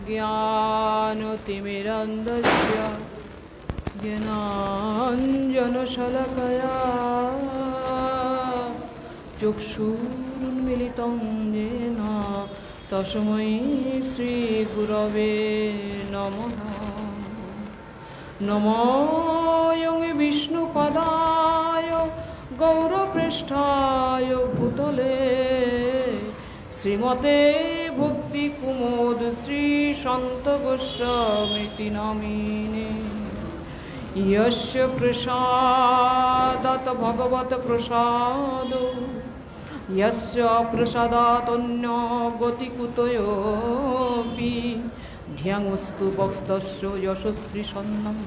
ज्ञानतिमिरन्धस्य ज्ञानाञ्जनशलाकया चक्षुरुन्मीलितं येन तस्मै श्रीगुरवे नमः। नमो विष्णुपदाय गौरपृष्ठाय भूतले श्रीमते भक्तिकुमुद श्रीशान्तगोस्वामीति नामिने। यस्य प्रसादात् भगवत्प्रसादो यस्य प्रसादात् अन्यो गतिकुतयोऽपि ध्यानस्तु भक्तस्य यशस्त्रीसन्नं।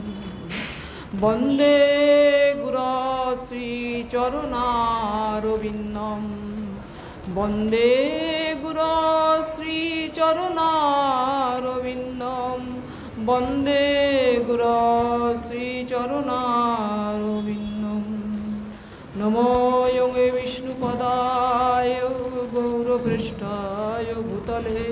वन्दे गुरो श्रीचरणारविन्दं वन्दे गुरो श्रीचरणारविन्दं वन्दे गुरो श्रीचरणारविन्दं। नमो योगे विष्णुपदाय गौरपृष्ठाय भूतले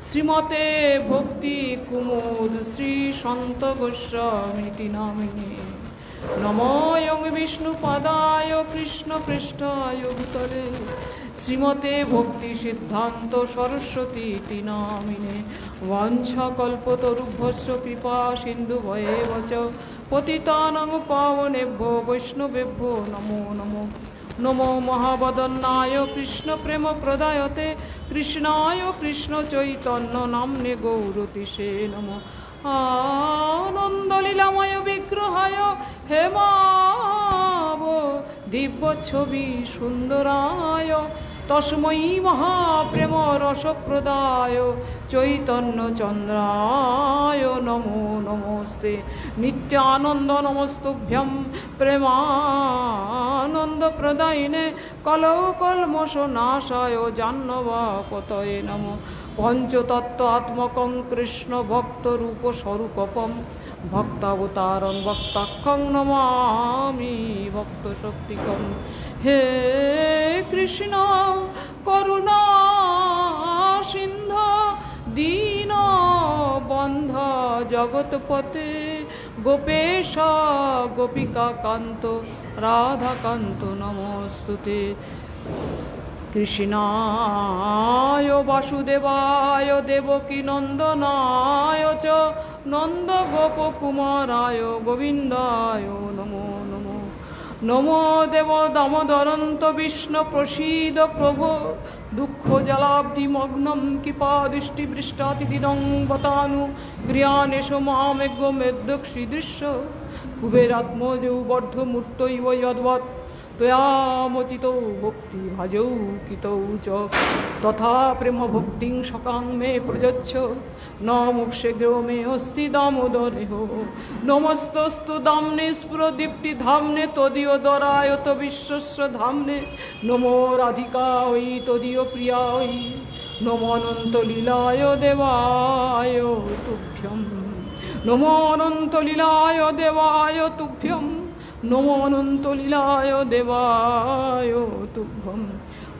श्रीमते भक्ति कुमुद श्री शांत गोस्वामीति नामिने। नमो योगे विष्णुपदाय कृष्ण पृष्ठाय भूतले श्रीमते भक्ति सिद्धांत सरस्वती नामिने। वाञ्छाकल्पतरुभ्यश्च कृपा सिन्धुभ्येव च पतितानां पावनेभ्यो वैष्णवेभ्यो नमो नमो। नमो महावदन्नाय कृष्ण प्रेम प्रदायते कृष्णाय कृष्ण चैतन्य नाम्ने गौरतिसे नमो। आनन्दलीलामय विग्रहाय हेमाव दिव्य छवि सुंदराय तस्मै महाप्रेम रसप्रदाय चैतन्य चंद्राय नमो नमस्ते। नित्यानंद नमस्तुभ्यं प्रेमानंद प्रदायिने कलौ कल्मषनाशाय जाह्नवापतये नमो। पंचतत्त्वात्मकं कृष्ण भक्तरूप स्वरूपं भक्तावतारं भक्ताख्यं नमामि भक्तशक्तिकं। हे कृष्ण करुणा सिंधु दीन बंध जगतपते गोपेश गोपिका कांत राधा कांत नमोस्तुते। कृष्णाय वासुदेवाय देवकी नंदनाय च नंद गोपकुमाराय गोविंदाय नमो नमो। नमो देव दामोदरन्त विष्णु प्रसीद प्रभो दुःख जलाब्धिमग्नं कृपादृष्टिवृष्टातिदिनं बतानु गृहानेश मामेघ्य मेद्दक्षिदृश्य कुबेरात्मजौ वर्धमूर्तैव यद्वत् त्वयामोचितो भक्ति भाजौ कितौ च तथा प्रेम भक्तिं सकां मे प्रयच्छ न मोक्षेग्रो मे अस्ति दामोदरेहो। नमस्तस्तु दाम्ने स्फुरदीप्ति धाम्ने तदीयोदराय तो विश्वस्य धाम्ने। नमो राधिकायै तदीय प्रियायै नमो अनन्तलीलाय देवाय तुभ्यं। नमो अनन्तलीलाय देवाय तुभ्यं। नमो अनन्तलीलाय देवाय तुभ्यं।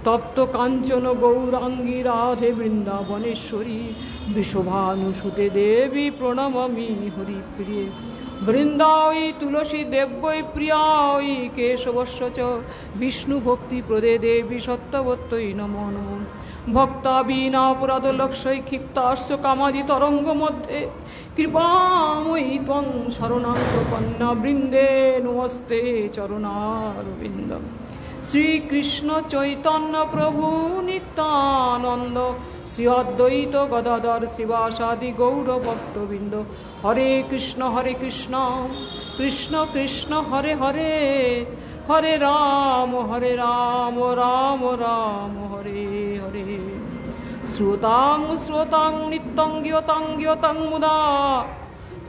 तप्त कांचन गौरांगी राधे वृंदावनेश्वरी विशोभानुसुते देवी प्रणमामि हरिप्रिये। वृंदावै तुलसी देव्यै प्रियायै केशवस्य च विष्णुभक्तिप्रदे देवी सत्यवत्यै नमो नमो। भक्ता वीणापुरादलक्षै क्षिप्तास्य कामादितरंग मध्ये कृपामयि त्वं शरणां प्रपन्ना वृंदे नमस्ते चरणारविन्दम्। श्री कृष्ण चैतन्य प्रभु नित्यानंद श्री अद्वैत गदाधर शिवासादि गौर भक्तवृंद। हरे कृष्ण कृष्ण कृष्ण हरे हरे हरे राम राम राम हरे हरे। श्रोतां श्रोतां नित्यं ज्ञातं मुदा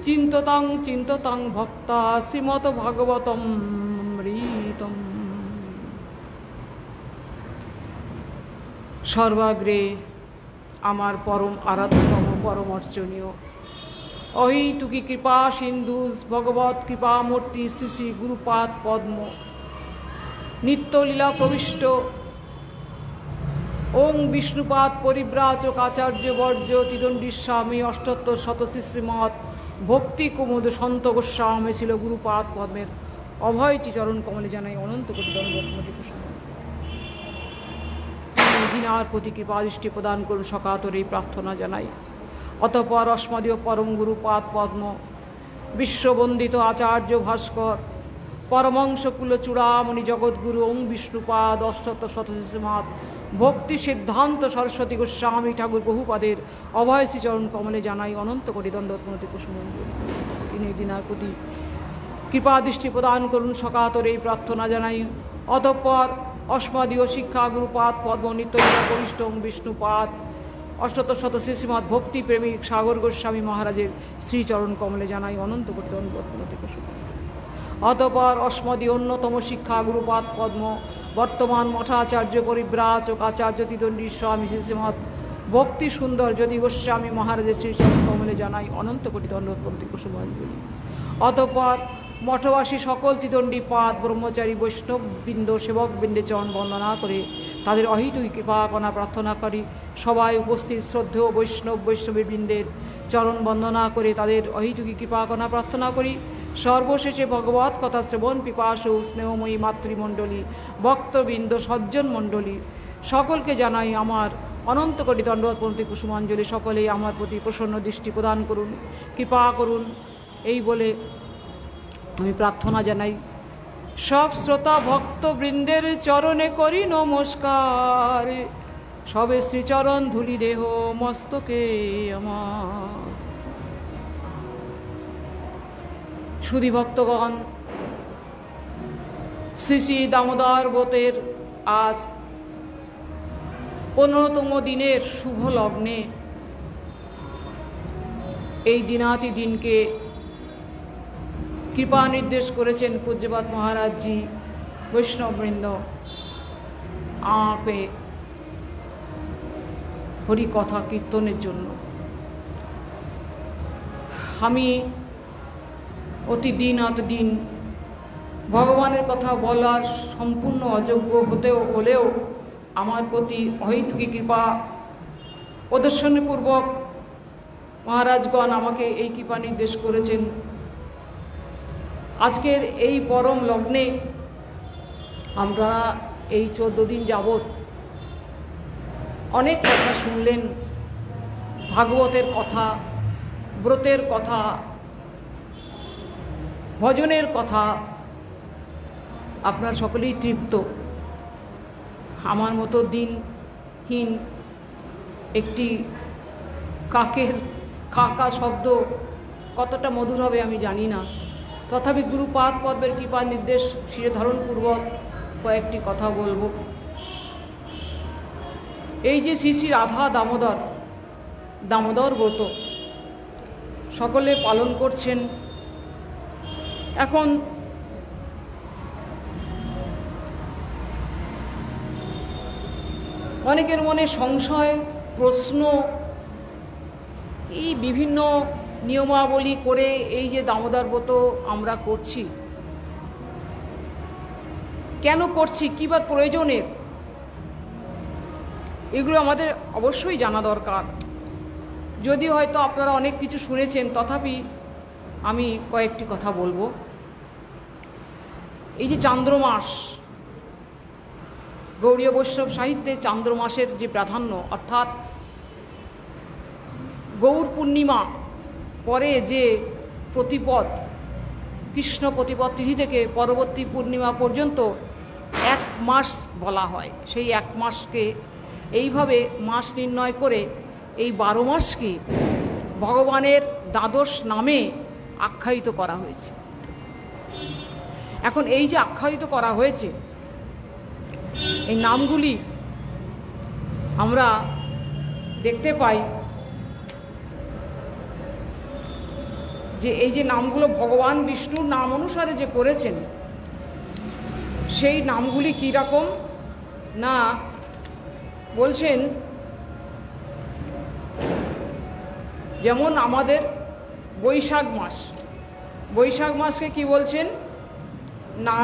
चिन्ततां भक्ता श्रीमद्भागवतं अमृतम्। सर्वाग्रे आमार परम आराध्यतम परम अर्चनीय अहितुकी कृपा सिंधु भगवत कृपा मूर्ति श्री श्री गुरुपाद पद्म नित्यलीला प्रविष्ट ওং বিষ্ণুপাদ পরিব্রাজক আচার্য বর্জ্য তিদণ্ডী স্বামী অষ্টোত্তর শতশিষ্যমত ভক্তি কুমুদ সন্ত গোস্বামী ছিল গুরুপাদ পদ্মের অভয় চরণ কমলে জানাই অনন্ত কোটি দণ্ডমতি কুসুম। দিনার প্রতি কৃপা দৃষ্টি প্রদান করুন সকাতর এই প্রার্থনা জানাই। অতঃপর অস্মদীয় পরম গুরুপাদ পদ্ম বিশ্ববন্দিত আচার্য ভাস্কর পরমংশকুল চূড়ামণি জগৎগুরু ওং বিষ্ণুপাদ অষ্টোত্তর শতশিষ্যমত ভক্তি সিদ্ধান্ত সরস্বতী গোস্বামী ঠাকুর বহুপাদের অভয় শ্রীচরণ কমলে জানাই অনন্ত কোটি দণ্ডমতি কুসুম। তিনি দিনার প্রতি কৃপা দৃষ্টি প্রদান করুন সকাতর এই প্রার্থনা জানাই। অতঃপর অস্মদীয় শিক্ষা গুরুপাদ পদ্ম নিত্যলীলা কনিষ্ঠ বিষ্ণুপাদ অষ্টোত্তর শতশিষ্যমত ভক্তি প্রেমিক সাগর গোস্বামী মহারাজের শ্রীচরণ কমলে জানাই অনন্ত কোটি দণ্ডমতি কুসুম। অতঃপর অস্মদীয় অন্যতম শিক্ষা গুরুপাদ পদ্ম বর্তমান মঠাচার্য পরিব্রাজক আচার্য তিদণ্ডী স্বামী শিষ্যমত ভক্তি সুন্দর জ্যোতি গোস্বামী মহারাজের শ্রীচরণ কমলে জানাই অনন্ত কোটি দণ্ডমতি কুসুমাঞ্জলি। অতঃপর মঠবাসী সকল তিদণ্ডী পাদ ব্রহ্মচারী বৈষ্ণববৃন্দ সেবকবৃন্দে চরণ বন্দনা করে তাদের অহিতুক কৃপা কণা প্রার্থনা করি। সবাই উপস্থিত শ্রদ্ধেয় বৈষ্ণবীবৃন্দের চরণ বন্দনা করে তাদের অহিতুকী কৃপা কণা প্রার্থনা করি। সর্বশেষে ভগবৎ কথা শ্রবণ পিপাসু স্নেহময়ী মাতৃমণ্ডলী ভক্তবৃন্দ সজ্জন মণ্ডলী সকলকে জানাই আমার অনন্ত কোটি দণ্ডমতি কুসুমাঞ্জলি। সকলেই আমার প্রতি প্রসন্ন দৃষ্টি প্রদান করুন, কৃপা করুন এই বলে আমি প্রার্থনা জানাই। সব শ্রোতা ভক্তবৃন্দের চরণে করি নমস্কার, সবে শ্রীচরণ ধুলি দেহ মস্তকে আমার। সুধী ভক্তগণ, শ্রী শ্রী দামোদর ব্রতের আজ 15তম দিনের শুভ লগ্নে এই দিনাতি দিনকে কৃপা নির্দেশ করেছেন পূজ্যপাদ মহারাজজি বৈষ্ণববৃন্দ আমাকে হরি কথা কীর্তনের জন্য। আমি অতি দিন ভগবানের কথা বলার সম্পূর্ণ অযোগ্য হলেও আমার প্রতি অহৈতুকী কৃপা প্রদর্শনপূর্বক মহারাজগণ আমাকে এই কৃপা নির্দেশ করেছেন। আজকের এই পরম লগ্নে আমরা এই 14 দিন যাবৎ অনেক কথা শুনলেন, ভাগবতের কথা, ব্রতের কথা, ভজনের কথা। আপনারা সকলেই তৃপ্ত। আমার মতো দিনহীন একটি কাকের কাকা শব্দ কতটা মধুর হবে আমি জানি না, তথাপি গুরুপাদ পদ্মের কৃপা নির্দেশ শিরে ধারণপূর্বক কয়েকটি কথা বলবো। এই যে শ্রী শ্রী রাধা দামোদর ব্রত সকলে পালন করছেন। এখন অনেকের মনে সংশয়, প্রশ্ন, এই বিভিন্ন নিয়মাবলী করে এই যে দামোদর ব্রত আমরা করছি, কেন করছি, কী বা প্রয়োজনের, এগুলো আমাদের অবশ্যই জানা দরকার। যদিও হয়তো আপনারা অনেক কিছু শুনেছেন, তথাপি আমি কয়েকটি কথা বলবো। এই যে চান্দ্রমাস, গৌড়ীয় বৈষ্ণব সাহিত্যে চান্দ্রমাসের যে প্রাধান্য, অর্থাৎ গৌর পূর্ণিমা পরে যে প্রতিপদ, কৃষ্ণ প্রতিপদ তিথি থেকে পরবর্তী পূর্ণিমা পর্যন্ত 1 মাস বলা হয়। সেই 1 মাসকে এইভাবে মাস নির্ণয় করে এই 12 মাসকে ভগবানের দ্বাদশ নামে আখ্যায়িত করা হয়েছে। এখন এই যে আখ্যায়িত করা হয়েছে, এই নামগুলি আমরা দেখতে পাই যে এই যে নামগুলো ভগবান বিষ্ণুর নাম অনুসারে যে করেছেন, সেই নামগুলি কী রকম না বলছেন, যেমন আমাদের বৈশাখ মাসকে কি বলছেন না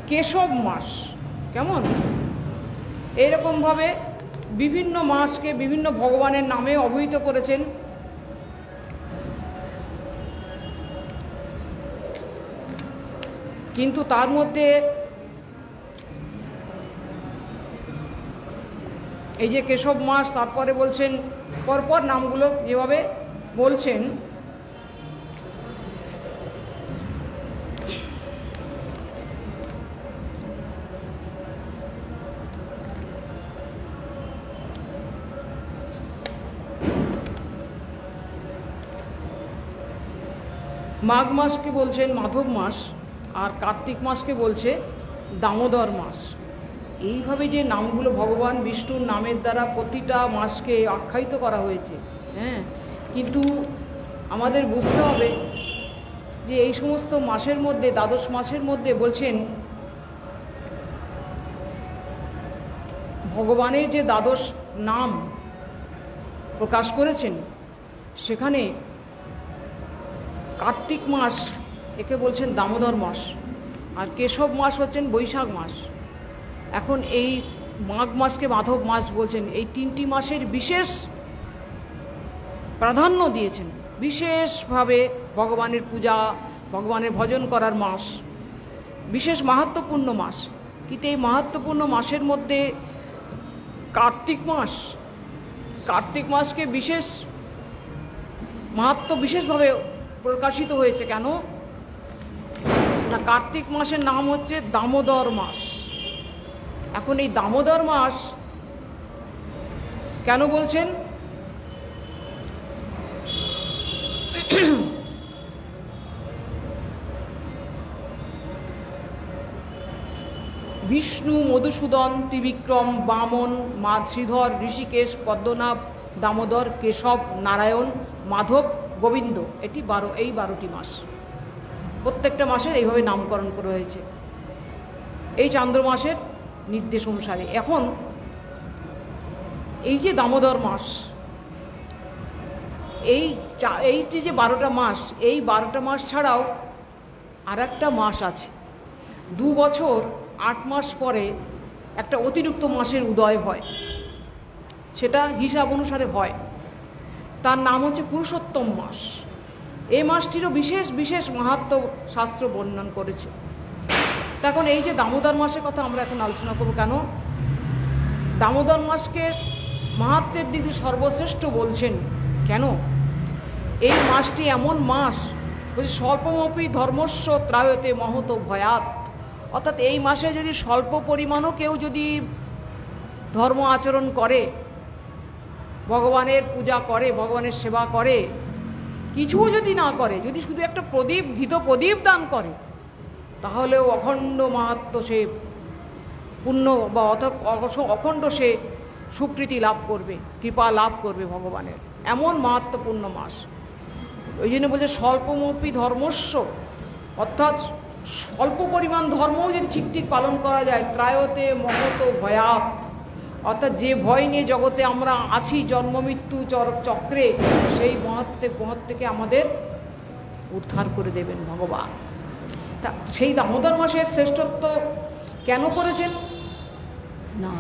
কেশব মাস, কেমন এইরকমভাবে বিভিন্ন মাসকে বিভিন্ন ভগবানের নামে অভিহিত করেছেন। কিন্তু তার মধ্যে এই যে কেশব মাস, তারপরে বলছেন পরপর নামগুলো যেভাবে বলছেন, মাঘ মাসকে বলছেন মাধব মাস, আর কার্তিক মাসকে বলছে দামোদর মাস। এইভাবে যে নামগুলো ভগবান বিষ্ণুর নামের দ্বারা প্রতিটা মাসকে আখ্যায়িত করা হয়েছে, হ্যাঁ, কিন্তু আমাদের বুঝতে হবে যে এই সমস্ত মাসের মধ্যে, দ্বাদশ মাসের মধ্যে বলছেন ভগবানের যে দ্বাদশ নাম প্রকাশ করেছেন, সেখানে কার্তিক মাস একে বলছেন দামোদর মাস, আর কেশব মাস হচ্ছেন বৈশাখ মাস। এখন এই মাঘ মাসকে মাধব মাস বলছেন। এই তিনটি মাসের বিশেষ প্রাধান্য দিয়েছেন, বিশেষভাবে ভগবানের পূজা, ভগবানের ভজন করার মাস, বিশেষ মাহাত্ম্যপূর্ণ মাস। কিন্তু এই মাহাত্ম্যপূর্ণ মাসের মধ্যে কার্তিক মাসকে বিশেষ মাহাত্ম্য বিশেষভাবে প্রকাশিত হয়েছে। কেন না, কার্তিক মাসের নাম হচ্ছে দামোদর মাস। এখন এই দামোদর মাস কেন বলছেন? বিষ্ণু, মধুসূদন, ত্রিবিক্রম, বামন, শ্রীধর, ঋষিকেশ, পদ্মনাভ, দামোদর, কেশব, নারায়ণ, মাধব, গোবিন্দ, এই 12টি মাস। প্রত্যেকটা মাসের এইভাবে নামকরণ করা হয়েছে এই চান্দ্র মাসের নির্দেশ অনুসারে। এখন এই যে দামোদর মাস, এইটি যে 12টা মাস, এই 12টা মাস ছাড়াও আর একটা মাস আছে। 2 বছর 8 মাস পরে একটা অতিরিক্ত মাসের উদয় হয়, সেটা হিসাব অনুসারে হয়। তার নাম হচ্ছে পুরুষোত্তম মাস। এই মাসটিরও বিশেষ বিশেষ মাহাত্ম্য শাস্ত্র বর্ণনা করেছে। তখন এই যে দামোদর মাসের কথা আমরা এখন আলোচনা করব। কেন দামোদর মাসকে মাহাত্ম্যের দিকে সর্বশ্রেষ্ঠ বলছেন? কেন এই মাসটি এমন মাস, বলছে স্বল্পমপি ধর্মস্য ত্রায়তে মহত ভয়াত। অর্থাৎ এই মাসে যদি স্বল্প পরিমাণও কেউ যদি ধর্ম আচরণ করে, ভগবানের পূজা করে, ভগবানের সেবা করে, কিছু যদি না করে, যদি শুধু একটা ঘিত প্রদীপ দান করে, তাহলেও অখণ্ড মাহাত্ম্য সে পুণ্য বা অখণ্ড সে স্বীকৃতি লাভ করবে, কৃপা লাভ করবে ভগবানের। এমন মাহাত্ম্যপূর্ণ মাস। ওই জন্য বলছে স্বল্পমপি ধর্মস্য, অর্থাৎ স্বল্প পরিমাণ ধর্মও যদি ঠিক পালন করা যায়, ত্রায়তে মহত ভয়াত, অর্থাৎ যে ভয় নিয়ে জগতে আমরা আছি, জন্ম মৃত্যু চক্রে, সেই মহৎ থেকে আমাদের উদ্ধার করে দেবেন ভগবান। তা সেই দামোদর মাসের শ্রেষ্ঠত্ব কেন করেছেন না,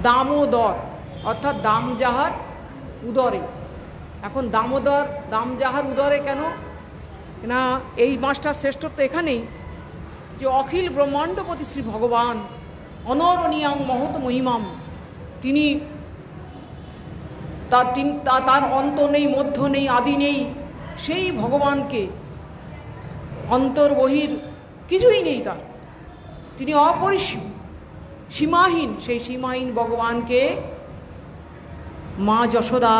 দামোদর অর্থাৎ দাম যাহার উদরে। এখন দাম যাহার উদরে কেন না, এই মাসটার শ্রেষ্ঠত্ব এখানেই যে অখিল ব্রহ্মাণ্ডপতি শ্রী ভগবান অনরণীয়াং মহৎ মহিমাম, তিনি তার অন্ত নেই, মধ্য নেই, আদি নেই, সেই ভগবানকে, অন্তর বহির কিছুই নেই তার, তিনি অপরিসীম, সীমাহীন, সেই সীমাহীন ভগবানকে মা যশোদা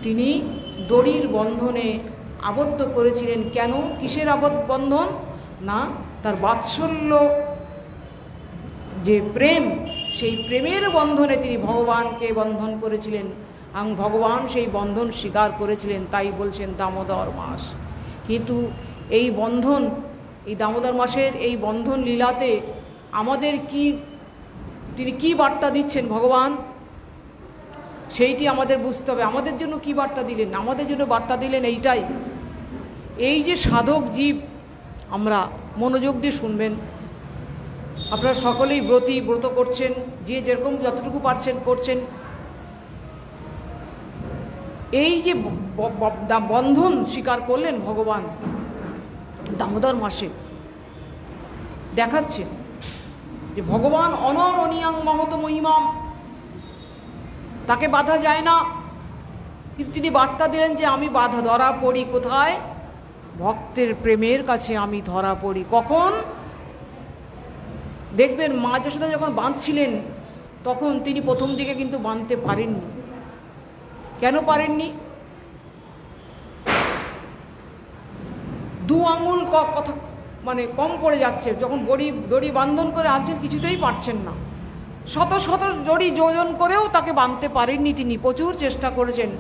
তিনি দড়ির বন্ধনে আবদ্ধ করেছিলেন। কেন, কিসের বন্ধন না, তার বাৎসল্য যে প্রেম, সেই প্রেমের বন্ধনে তিনি ভগবানকে বন্ধন করেছিলেন, এবং ভগবান সেই বন্ধন স্বীকার করেছিলেন, তাই বলছেন দামোদর মাস। কিন্তু এই বন্ধন, এই দামোদর মাসের এই বন্ধন লীলাতে আমাদের তিনি কি বার্তা দিচ্ছেন ভগবান, সেইটি আমাদের বুঝতে হবে। আমাদের জন্য কি বার্তা দিলেন? আমাদের জন্য বার্তা দিলেন এইটাই, এই যে সাধক জীব, আমরা মনোযোগ দিয়ে শুনবেন, আপনারা সকলেই ব্রত করছেন, যে যেরকম যতটুকু পারছেন করছেন। এই যে বন্ধন স্বীকার করলেন ভগবান দামোদর মাসে, দেখাচ্ছেন যে ভগবান অনরণীয়াং মহত মহিমাম, তাকে বাধা যায় না। কিন্তু তিনি বার্তা দিলেন যে আমি বাধা ধরা পড়ি কোথায়? ভক্তের প্রেমের কাছে আমি ধরা পড়ি। কখন? দেখবেন মা যশোদা যখন বাঁধছিলেন তখন তিনি প্রথম দিকে কিন্তু বাঁধতে পারেননি। কেন পারেননি? 2 আঙুল কথা মানে কম পড়ে যাচ্ছে। যখন দড়ি বান্ধন করে আনছেন কিছুতেই পারছেন না। শত শত দড়ি যোজন করেও তাকে বাঁধতে পারেননি তিনি। প্রচুর চেষ্টা করেছেন।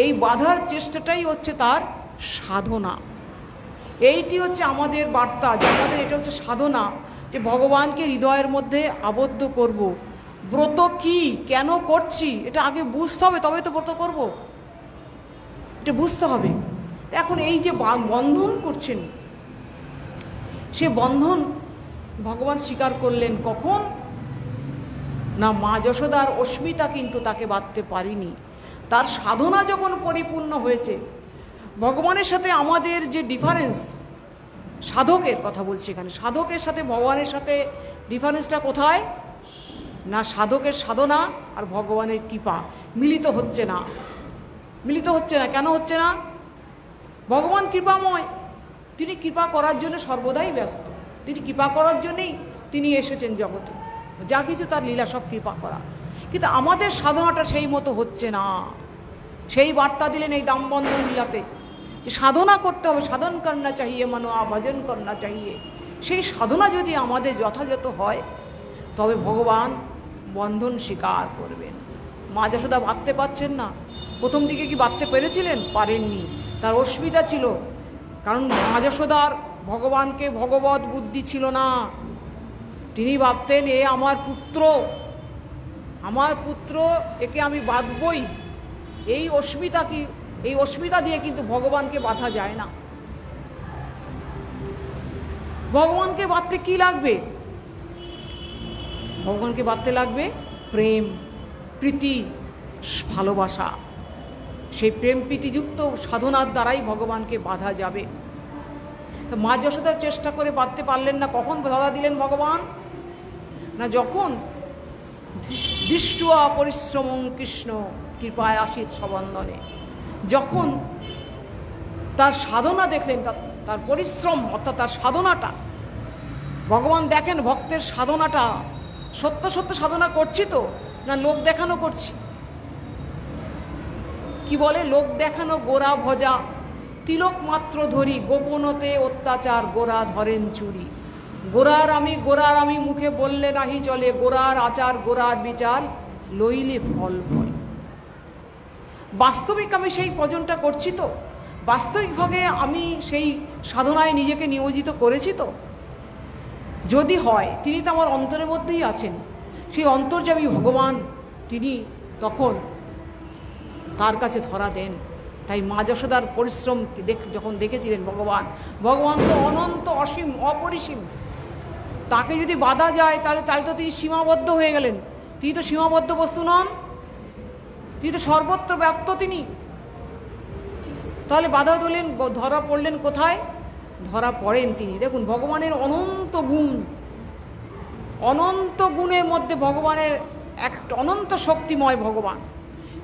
এই বাঁধার চেষ্টাটাই হচ্ছে তার সাধনা। এইটি হচ্ছে আমাদের বার্তা, যে আমাদের এটা হচ্ছে সাধনা, যে ভগবানকে হৃদয়ের মধ্যে আবদ্ধ করব। ব্রত কি, কেন করছি, এটা আগে বুঝতে হবে, তবে তো ব্রত করব। এটা বুঝতে হবে। এখন এই যে বন্ধন করছেন, সে বন্ধন ভগবান স্বীকার করলেন কখন? না, মা যশোদার অস্মিতা কিন্তু তাকে বাঁধতে পারিনি। তার সাধনা যখন পরিপূর্ণ হয়েছে, ভগবানের সাথে আমাদের যে ডিফারেন্স, সাধকের কথা বলছি এখানে, সাধকের সাথে ভগবানের সাথে ডিফারেন্সটা কোথায়? না, সাধকের সাধনা আর ভগবানের কৃপা মিলিত হচ্ছে না। মিলিত হচ্ছে না। কেন হচ্ছে না? ভগবান কৃপাময়, তিনি কৃপা করার জন্য সর্বদাই ব্যস্ত। তিনি কৃপা করার জন্যই তিনি এসেছেন জগতে। যা কিছু তার লীলা সব কৃপা করা। কিন্তু আমাদের সাধনাটা সেই মতো হচ্ছে না। সেই বার্তা দিলেন এই দামবন্ধন লীলাতে, যে সাধনা করতে হবে। সাধন করনা চাহিয়ে মনোয়া ভজন করনা চাহিয়ে। সেই সাধনা যদি আমাদের যথাযথ হয় তবে ভগবান বন্ধন স্বীকার করবেন। মা যশোদা বাঁধতে পারছেন না। প্রথম দিকে কি বাঁধতে পেরেছিলেন? পারেননি। তার অস্মিতা ছিল, কারণ মা যশোদার ভগবানকে ভগবত বুদ্ধি ছিল না। তিনি ভাবতেন এ আমার পুত্র, আমার পুত্র, একে আমি বাঁধবই। এই অস্মিতা দিয়ে কিন্তু ভগবানকে বাঁধা যায় না। ভগবানকে বাঁধতে কি লাগবে? ভগবানকে বাঁধতে লাগবে প্রেম, প্রীতি, ভালোবাসা। সেই প্রেম প্রীতিযুক্ত সাধনার দ্বারাই ভগবানকে বাঁধা যাবে। তো মা যশোদার চেষ্টা করে বাঁধতে পারলেন না। কখন বাধা দিলেন ভগবান? না, যখন দৃষ্টুয়া পরিশ্রমং কৃষ্ণ কৃপায় আসিত সবন্ধনে, যখন তার সাধনা দেখলেন, তার পরিশ্রম অর্থাৎ তার সাধনাটা, ভগবান দেখেন ভক্তের সাধনাটা সত্য সত্য সাধনা করছি তো না লোক দেখানো করছি। কি বলে? লোক দেখানো গোরা ভজা, তিলক মাত্র ধরি, গোপনতে অত্যাচার, গোরা ধরেন চুরি। গোরার আমি মুখে বললে নাহি চলে, গোরার আচার গোরার বিচার, লইলে ফল ফল। বাস্তবিক আমি সেই ভজনটা করছি তো, বাস্তবিকভাবে আমি সেই সাধনায় নিজেকে নিয়োজিত করেছি তো। যদি হয়, তিনি তো আমার অন্তরের মধ্যেই আছেন। সেই অন্তর্যামী ভগবান তিনি তখন তার কাছে ধরা দেন। তাই মা যশোদার পরিশ্রম যখন দেখেছিলেন ভগবান তো অনন্ত, অসীম, অপরিসীম। তাকে যদি বাধা যায় তাহলে তো তিনি সীমাবদ্ধ হয়ে গেলেন। তিনি তো সীমাবদ্ধ বস্তু নন, তিনি তো সর্বত্র ব্যাপ্ত। তিনি তাহলে বাধা দিলেন, ধরা পড়লেন কোথায়? ধরা পড়েন তিনি। দেখুন ভগবানের অনন্ত গুণ, অনন্ত গুণের মধ্যে ভগবানের এক অনন্ত শক্তিময় ভগবান।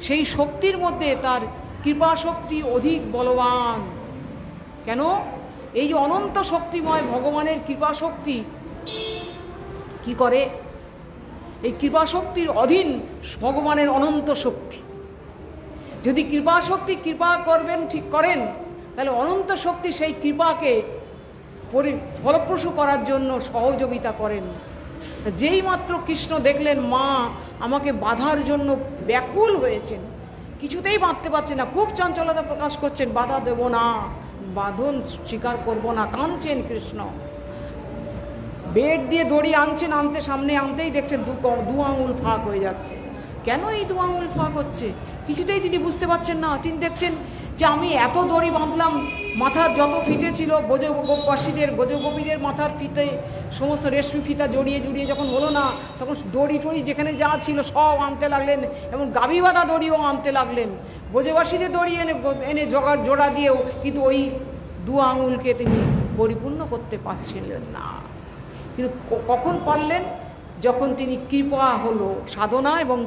সেই শক্তির মধ্যে তার কৃপা শক্তি অধিক বলবান। কেন? এই যে অনন্ত শক্তিময় ভগবানের কৃপা শক্তি কি করে? এই কৃপা শক্তির অধীন ভগবানের অনন্ত শক্তি। যদি কৃপা শক্তি কৃপা করবেন, ঠিক করেন, তাহলে অনন্ত শক্তি সেই কৃপাকে ফলপ্রসূ করার জন্য সহযোগিতা করেন। যেই মাত্র কৃষ্ণ দেখলেন মা আমাকে বাধার জন্য ব্যাকুল হয়েছেন, কিছুতেই বাঁধতে পারছেন না, খুব চঞ্চলতা প্রকাশ করছেন, বাধা দেব না, বাঁধন স্বীকার করব না, কাঁদছেন কৃষ্ণ। বেড দিয়ে দড়ি আনছেন, সামনে আনতেই দেখছেন দু আঙুল ফাঁক হয়ে যাচ্ছে। কেন এই 2 আঙুল ফাঁক হচ্ছে? কিছুতেই তিনি বুঝতে পারছেন না। তিনি দেখছেন যে আমি এত দড়ি বাঁধলাম, মাথার যত ফিতে ছিল ব্রজবাসীদের, ব্রজগোপীদের মাথার ফিতে সমস্ত রেশমি ফিতা জড়িয়ে জড়িয়ে যখন হলো না, তখন দড়ি টড়ি যেখানে যা ছিল সব আনতে লাগলেন এবং গাভী বাঁধা দড়িও আনতে লাগলেন। ব্রজবাসীদের দড়ি এনে জোড়া দিয়েও কিন্তু ওই 2 আঙুলকে তিনি পরিপূর্ণ করতে পারছিলেন না। কিন্তু কখন পারলেন? যখন তিনি কৃপা হলো, সাধনা এবং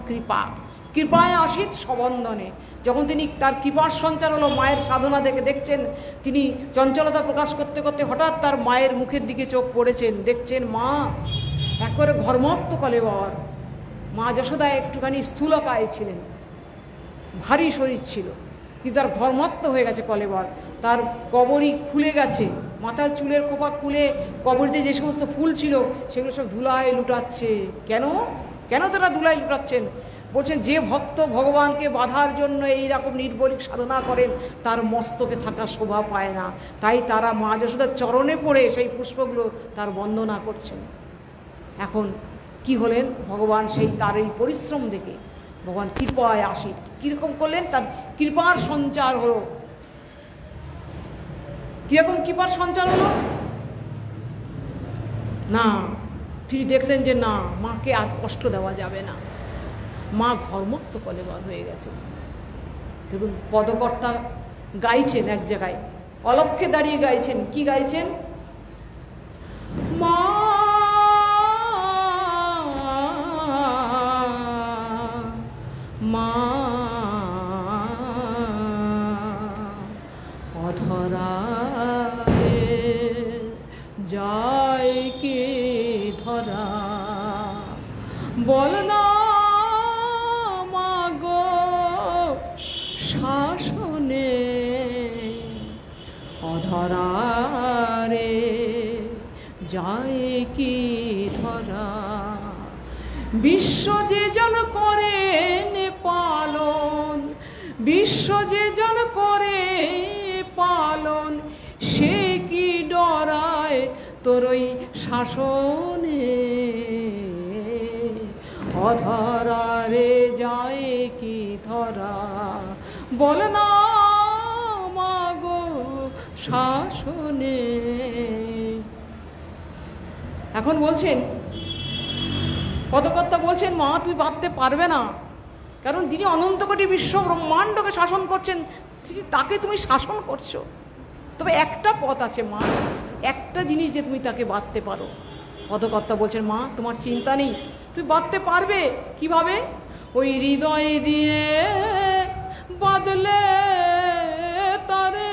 কৃপায় আসিত সবন্ধনে, যখন তিনি তার কৃপার সঞ্চার হলো, মায়ের সাধনা দেখছেন, তিনি চঞ্চলতা প্রকাশ করতে করতে হঠাৎ তার মায়ের মুখের দিকে চোখ পড়েছেন, দেখছেন মা একবারে ঘর্মত্ত কলেবর। মা যশোদা একটুখানি স্থূলকায় ছিলেন, ভারী শরীর ছিল, কিন্তু তার ঘর্মত্ত হয়ে গেছে কলেবর। তার কবরই খুলে গেছে, মাথার চুলের কোপা খুলে কবরিতে যে সমস্ত ফুল ছিল সেগুলো সব ধুলায় লুটাচ্ছে। কেন কেন তারা ধুলায় লুটাচ্ছেন? বলছেন যে ভক্ত ভগবানকে বাঁধার জন্য এই রকম নির্বলিক সাধনা করেন তার মস্তকে থাকা শোভা পায় না, তাই তারা মা যশোদার চরণে পড়ে সেই পুষ্পগুলো তার বন্দনা করছেন। এখন কি হলেন ভগবান? সেই তার এই পরিশ্রম দেখে ভগবান কৃপায় আসি কীরকম করলেন, তার কৃপার সঞ্চার হলো। কীরকম কৃপার সঞ্চার হলো না, তিনি দেখলেন যে না, মাকে আর কষ্ট দেওয়া যাবে না, মা ঘর্মত্ত কলেবর হয়ে গেছে। দেখুন পদকর্তা গাইছেন এক জায়গায়, অলক্ষ্যে দাঁড়িয়ে গাইছেন। কি গাইছেন? মা মা অধরা যায় কে ধরা, বল না মাগো শাসনে, অধরা রে যায় কি ধরা, বিশ্ব যে জন করেন পালন, বিশ্ব যে জন করে পালন, সে কি ডরায় তোর ওই শাসনে, অধরা রে যায় কি ধরা, বল না মাগো শাসনে। এখন বলছেন পদকর্তা বলছেন মা তুই বাঁধতে পারবে না, কারণ যিনি অনন্ত কোটি বিশ্ব ব্রহ্মাণ্ডকে শাসন করছেন তাকে তুমি শাসন করছো। তবে একটা পথ আছে মা, একটা জিনিস যে তুমি তাকে বাঁধতে পারো। পদকর্তা বলছেন মা তোমার চিন্তা নেই, তুই বাঁধতে পারবে। কিভাবে? ওই হৃদয় দিয়ে বাঁধলে তারে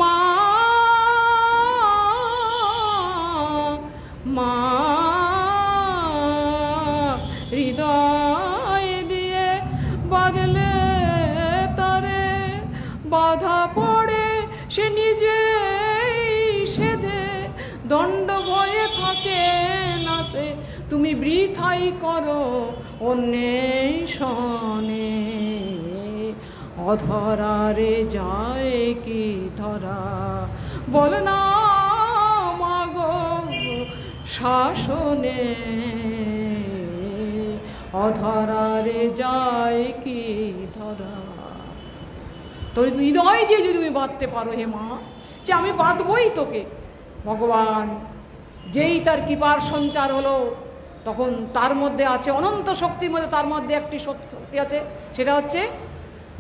মা, মা হৃদয় দিয়ে বাঁধলে তারে, বাধা পড়ে সে নিজেই সেধে, দণ্ড ভয়ে থাকে না সে, তুমি বৃথাই করো অন্বেষণে, অধরা রে যায় কি ধরা, বল না মাগো শাসনে, অধরা রে যায় কি ধরা। তোর হৃদয় দিয়ে যদি তুমি বাঁধতে পারো হে মা, যে আমি বাঁধবই তোকে। ভগবান যেই তার কৃপার সঞ্চার হলো, তখন তার মধ্যে আছে অনন্ত শক্তির মধ্যে তার মধ্যে একটি শক্তি আছে, সেটা হচ্ছে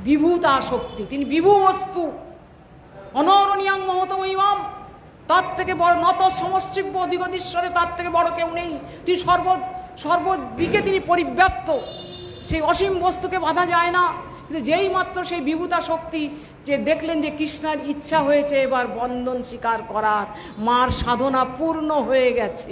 বিভূতা শক্তি। তিনি বিভু বস্তু, অনরণীয়াং মহতম ইমাম, তার থেকে বড় নত সমষ্টিব্য অধিগতিশ্বরে, তার থেকে বড় কেউ নেই। তিনি সর্বদিকে তিনি পরিব্যাপ্ত, সেই অসীম বস্তুকে বাধা যায় না। কিন্তু যেই মাত্র সেই বিভূতা শক্তি যে দেখলেন যে কৃষ্ণের ইচ্ছা হয়েছে এবার বন্ধন স্বীকার করার, মার সাধনা পূর্ণ হয়ে গেছে,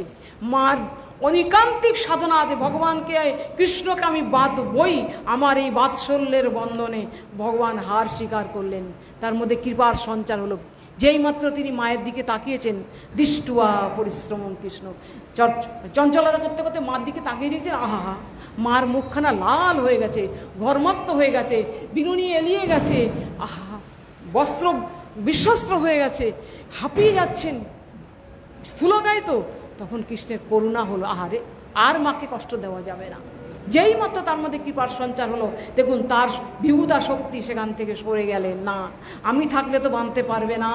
মার অনিকান্তিক সাধনা আছে, ভগবানকে কৃষ্ণকে আমি বাঁধবই, আমার এই বাৎসল্যের বন্ধনে ভগবান হার স্বীকার করলেন। তার মধ্যে কৃপার সঞ্চার হলো। যেই মাত্র তিনি মায়ের দিকে তাকিয়েছেন, দৃষ্টুয়া পরিশ্রম কৃষ্ণ, চঞ্চলতা করতে করতে মার দিকে তাকিয়ে দিয়েছেন। আহা, মার মুখখানা লাল হয়ে গেছে, ঘর্মাক্ত হয়ে গেছে, বিনুনি এলিয়ে গেছে, আহা বস্ত্র বিশ্বস্ত্র হয়ে গেছে, হাঁপিয়ে যাচ্ছেন, স্থূলকায় তো। তখন কৃষ্ণের করুণা হলো, আহারে আর মাকে কষ্ট দেওয়া যাবে না, যেই মাত্র তার মধ্যে কৃপার সঞ্চার হলো, দেখুন তার বিভূতা শক্তি সেখান থেকে সরে গেলেন। না, আমি থাকলে তো বাঁধতে পারবে না,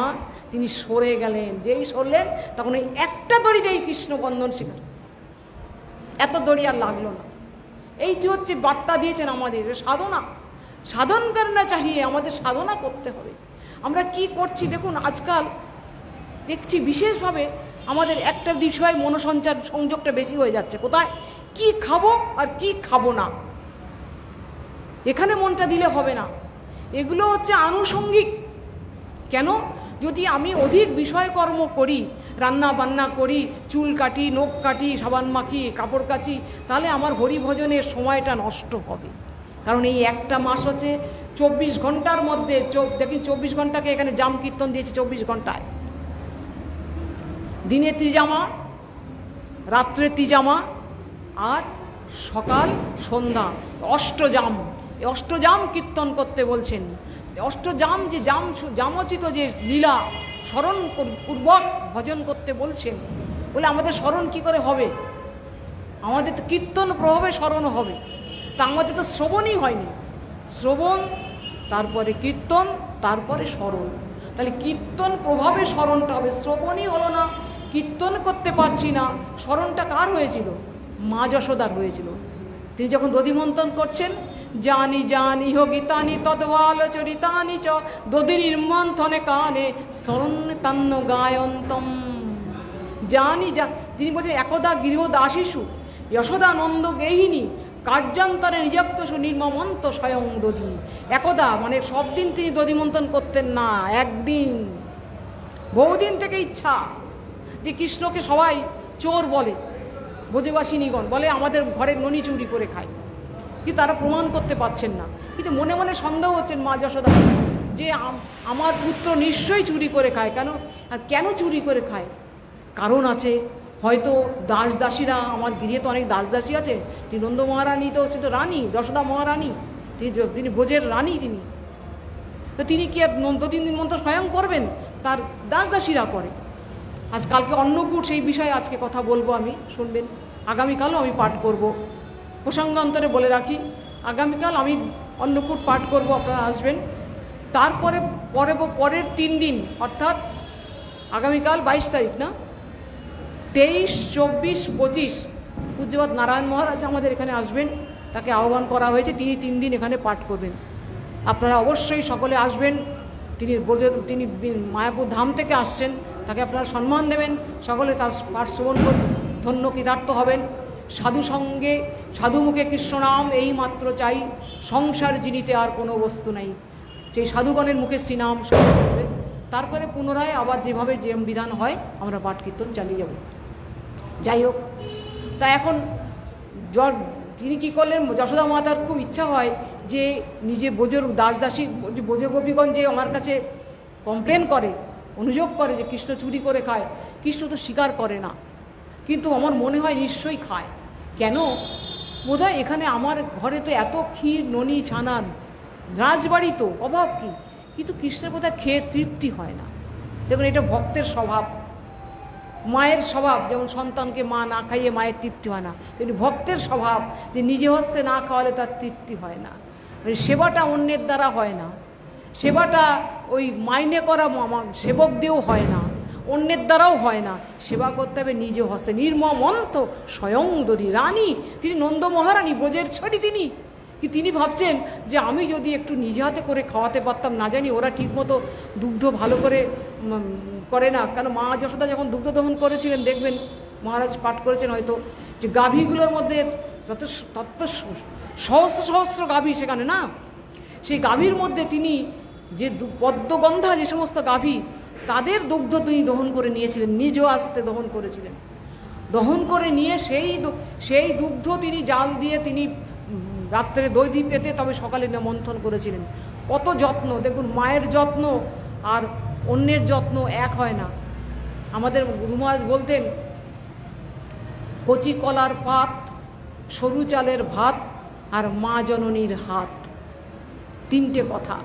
তিনি সরে গেলেন। যেই সরলেন তখন ওই একটা দড়িতেই কৃষ্ণ বন্ধন শিকার, এত দড়ি আর লাগলো না। এইটি হচ্ছে বার্তা দিয়েছেন আমাদের সাধনা, সাধন করনা চাহিয়ে, আমাদের সাধনা করতে হবে। আমরা কি করছি দেখুন, আজকাল দেখছি বিশেষভাবে আমাদের একটা বিষয় মনোসঞ্চার সংযোগটা বেশি হয়ে যাচ্ছে। কোথায়? কি খাবো আর কি খাবো না, এখানে মনটা দিলে হবে না। এগুলো হচ্ছে আনুষঙ্গিক। কেন? যদি আমি অধিক বিষয়কর্ম করি, রান্না বান্না করি, চুল কাটি, নখ কাটি, সাবান মাখি, কাপড় কাচি, তাহলে আমার হরিভজনের সময়টা নষ্ট হবে। কারণ এই একটা মাস হচ্ছে 24 ঘন্টার মধ্যে, দেখুন 24 ঘন্টাকে এখানে জাম কীর্তন দিয়েছে 24 ঘন্টায়। দিনে ত্রিজামা, রাত্রে ত্রিজামা, আর সকাল সন্ধ্যা অষ্টজাম। এই অষ্টজাম কীর্তন করতে বলছেন। অষ্টজাম যে জামোচিত যে লীলা স্মরণ পূর্বক ভজন করতে বলছেন। বলে আমাদের স্মরণ কি করে হবে? আমাদের তো কীর্তন প্রভাবে স্মরণ হবে, তা আমাদের তো শ্রবণই হয়নি। শ্রবণ, তারপরে কীর্তন, তারপরে স্মরণ। তাহলে কীর্তন প্রভাবে স্মরণটা হবে, শ্রবণই হলো না, কীর্তন করতে পারছি না। স্মরণটা কার হয়েছিল? মা যশোদার হয়েছিল। তিনি যখন দধিমন্থন করছেন, জানি জানি হো গীতানি তদ্বালোচরিতানি চ দধির মন্থনে কানে স্মরণ তান্ন গায়ন্তম। জানি তিনি বলছেন, একদা গৃহদাসীষু যশোদানন্দ গেহিনী কার্যান্তরে নিযুক্ত সুনির্মমন্ত স্বয়ং দধি। একদা মানে সব দিন তিনি দধিমন্থন করতেন না, একদিন। বহুদিন থেকে ইচ্ছা যে কৃষ্ণকে সবাই চোর বলে, ব্রজবাসিনীগণ বলে আমাদের ঘরের ননি চুরি করে খায়, কিন্তু তারা প্রমাণ করতে পারছেন না। কিন্তু মনে মনে সন্দেহ হচ্ছেন মা যশোদা যে আমার পুত্র নিশ্চয়ই চুরি করে খায়। কেন? আর কেন চুরি করে খায়? কারণ আছে। হয়তো দাস দাসীরা, আমার গৃহে তো অনেক দাস দাসী আছে, তিনি নন্দ মহারানী তো হচ্ছে তো রানী, যশোদা মহারানী, তিনি ব্রজের রানী। তিনি তো তিনি কি আর তিন দিন মন্ত্র স্বয়ং করবেন? তার দাস দাসীরা করে। আজ কালকে অন্নকূট, সেই বিষয়ে আজকে কথা বলবো আমি, শুনবেন। আগামীকালও আমি পাঠ করব। প্রসঙ্গান্তরে বলে রাখি, আগামীকাল আমি অন্নকূট পাঠ করব, আপনারা আসবেন। তারপরে পরের 3 দিন, অর্থাৎ আগামীকাল 22 তারিখ না, 23, 24, 25 পূজ্যপাদ নারায়ণ মহারাজ আমাদের এখানে আসবেন। তাকে আহ্বান করা হয়েছে, তিনি 3 দিন এখানে পাঠ করবেন। আপনারা অবশ্যই সকলে আসবেন। তিনি মায়াপুর ধাম থেকে আসছেন, তাকে আপনারা সম্মান দেবেন, সকলে তার পাঠ শ্রবণ করে ধন্য কৃতার্থ হবেন। সাধু সঙ্গে সাধু মুখে কৃষ্ণনাম এই মাত্র চাই, সংসার জিনিতে আর কোনো বস্তু নাই। সেই সাধুগণের মুখে শ্রীনাম স্মরণ করবেন। তারপরে পুনরায় আবার যেভাবে যে বিধান হয় আমরা পাঠ কীর্তন চালিয়ে যাব। যাই হোক, তা এখন তিনি কী করলেন, যশোদা মাতার খুব ইচ্ছা হয় যে নিজে ব্রজের দাস দাসী, ব্রজের গোপীগণ যে আমার কাছে কমপ্লেন করে, অনুযোগ করে যে কৃষ্ণ চুরি করে খায়, কৃষ্ণ তো স্বীকার করে না, কিন্তু আমার মনে হয় নিশ্চয়ই খায়। কেন? বোধহয় এখানে আমার ঘরে তো এত ক্ষীর ননি ছানার রাজবাড়ি, তো অভাব কি, কিন্তু কৃষ্ণের বোধহয় খেয়ে তৃপ্তি হয় না। দেখুন, এটা ভক্তের স্বভাব, মায়ের স্বভাব। যেমন সন্তানকে মা না খাইয়ে মায়ের তৃপ্তি হয় না, কিন্তু ভক্তের স্বভাব যে নিজে হস্তে না খাওয়ালে তার তৃপ্তি হয় না। সেবাটা অন্যের দ্বারা হয় না, সেবাটা ওই মাইনে করা সেবক দিয়েও হয় না, অন্যের দ্বারাও হয় না। সেবা করতে হবে নিজে হস্তে, নির্মমন্ত স্বয়ং দধি। রানী, তিনি নন্দ মহারানী, ব্রজের ছড়ি তিনি। কি তিনি ভাবছেন যে আমি যদি একটু নিজে হাতে করে খাওয়াতে পারতাম, না জানি ওরা ঠিকমতো দুগ্ধ ভালো করে করে না। কেন মা যশোদা যখন দুগ্ধ দহন করেছিলেন, দেখবেন মহারাজ পাঠ করেছেন হয়তো, যে গাভীগুলোর মধ্যে তত সহস্র সহস্র গাভী সেখানে না, সেই গাভীর মধ্যে তিনি যে পদ্মগন্ধা যে সমস্ত গাভী, তাদের দুগ্ধ তিনি দহন করে নিয়েছিলেন, নিজ আস্তে দহন করেছিলেন। দহন করে নিয়ে সেই দুগ্ধ তিনি জাল দিয়ে তিনি রাত্রে দই পেতে তবে সকালে মন্থন করেছিলেন। কত যত্ন! দেখুন, মায়ের যত্ন আর অন্যের যত্ন এক হয় না। আমাদের গুরুমহারাজ বলতেন, কচি কলার পাত, সরু চালের ভাত, আর মা জননীর হাত। 3টে কথা,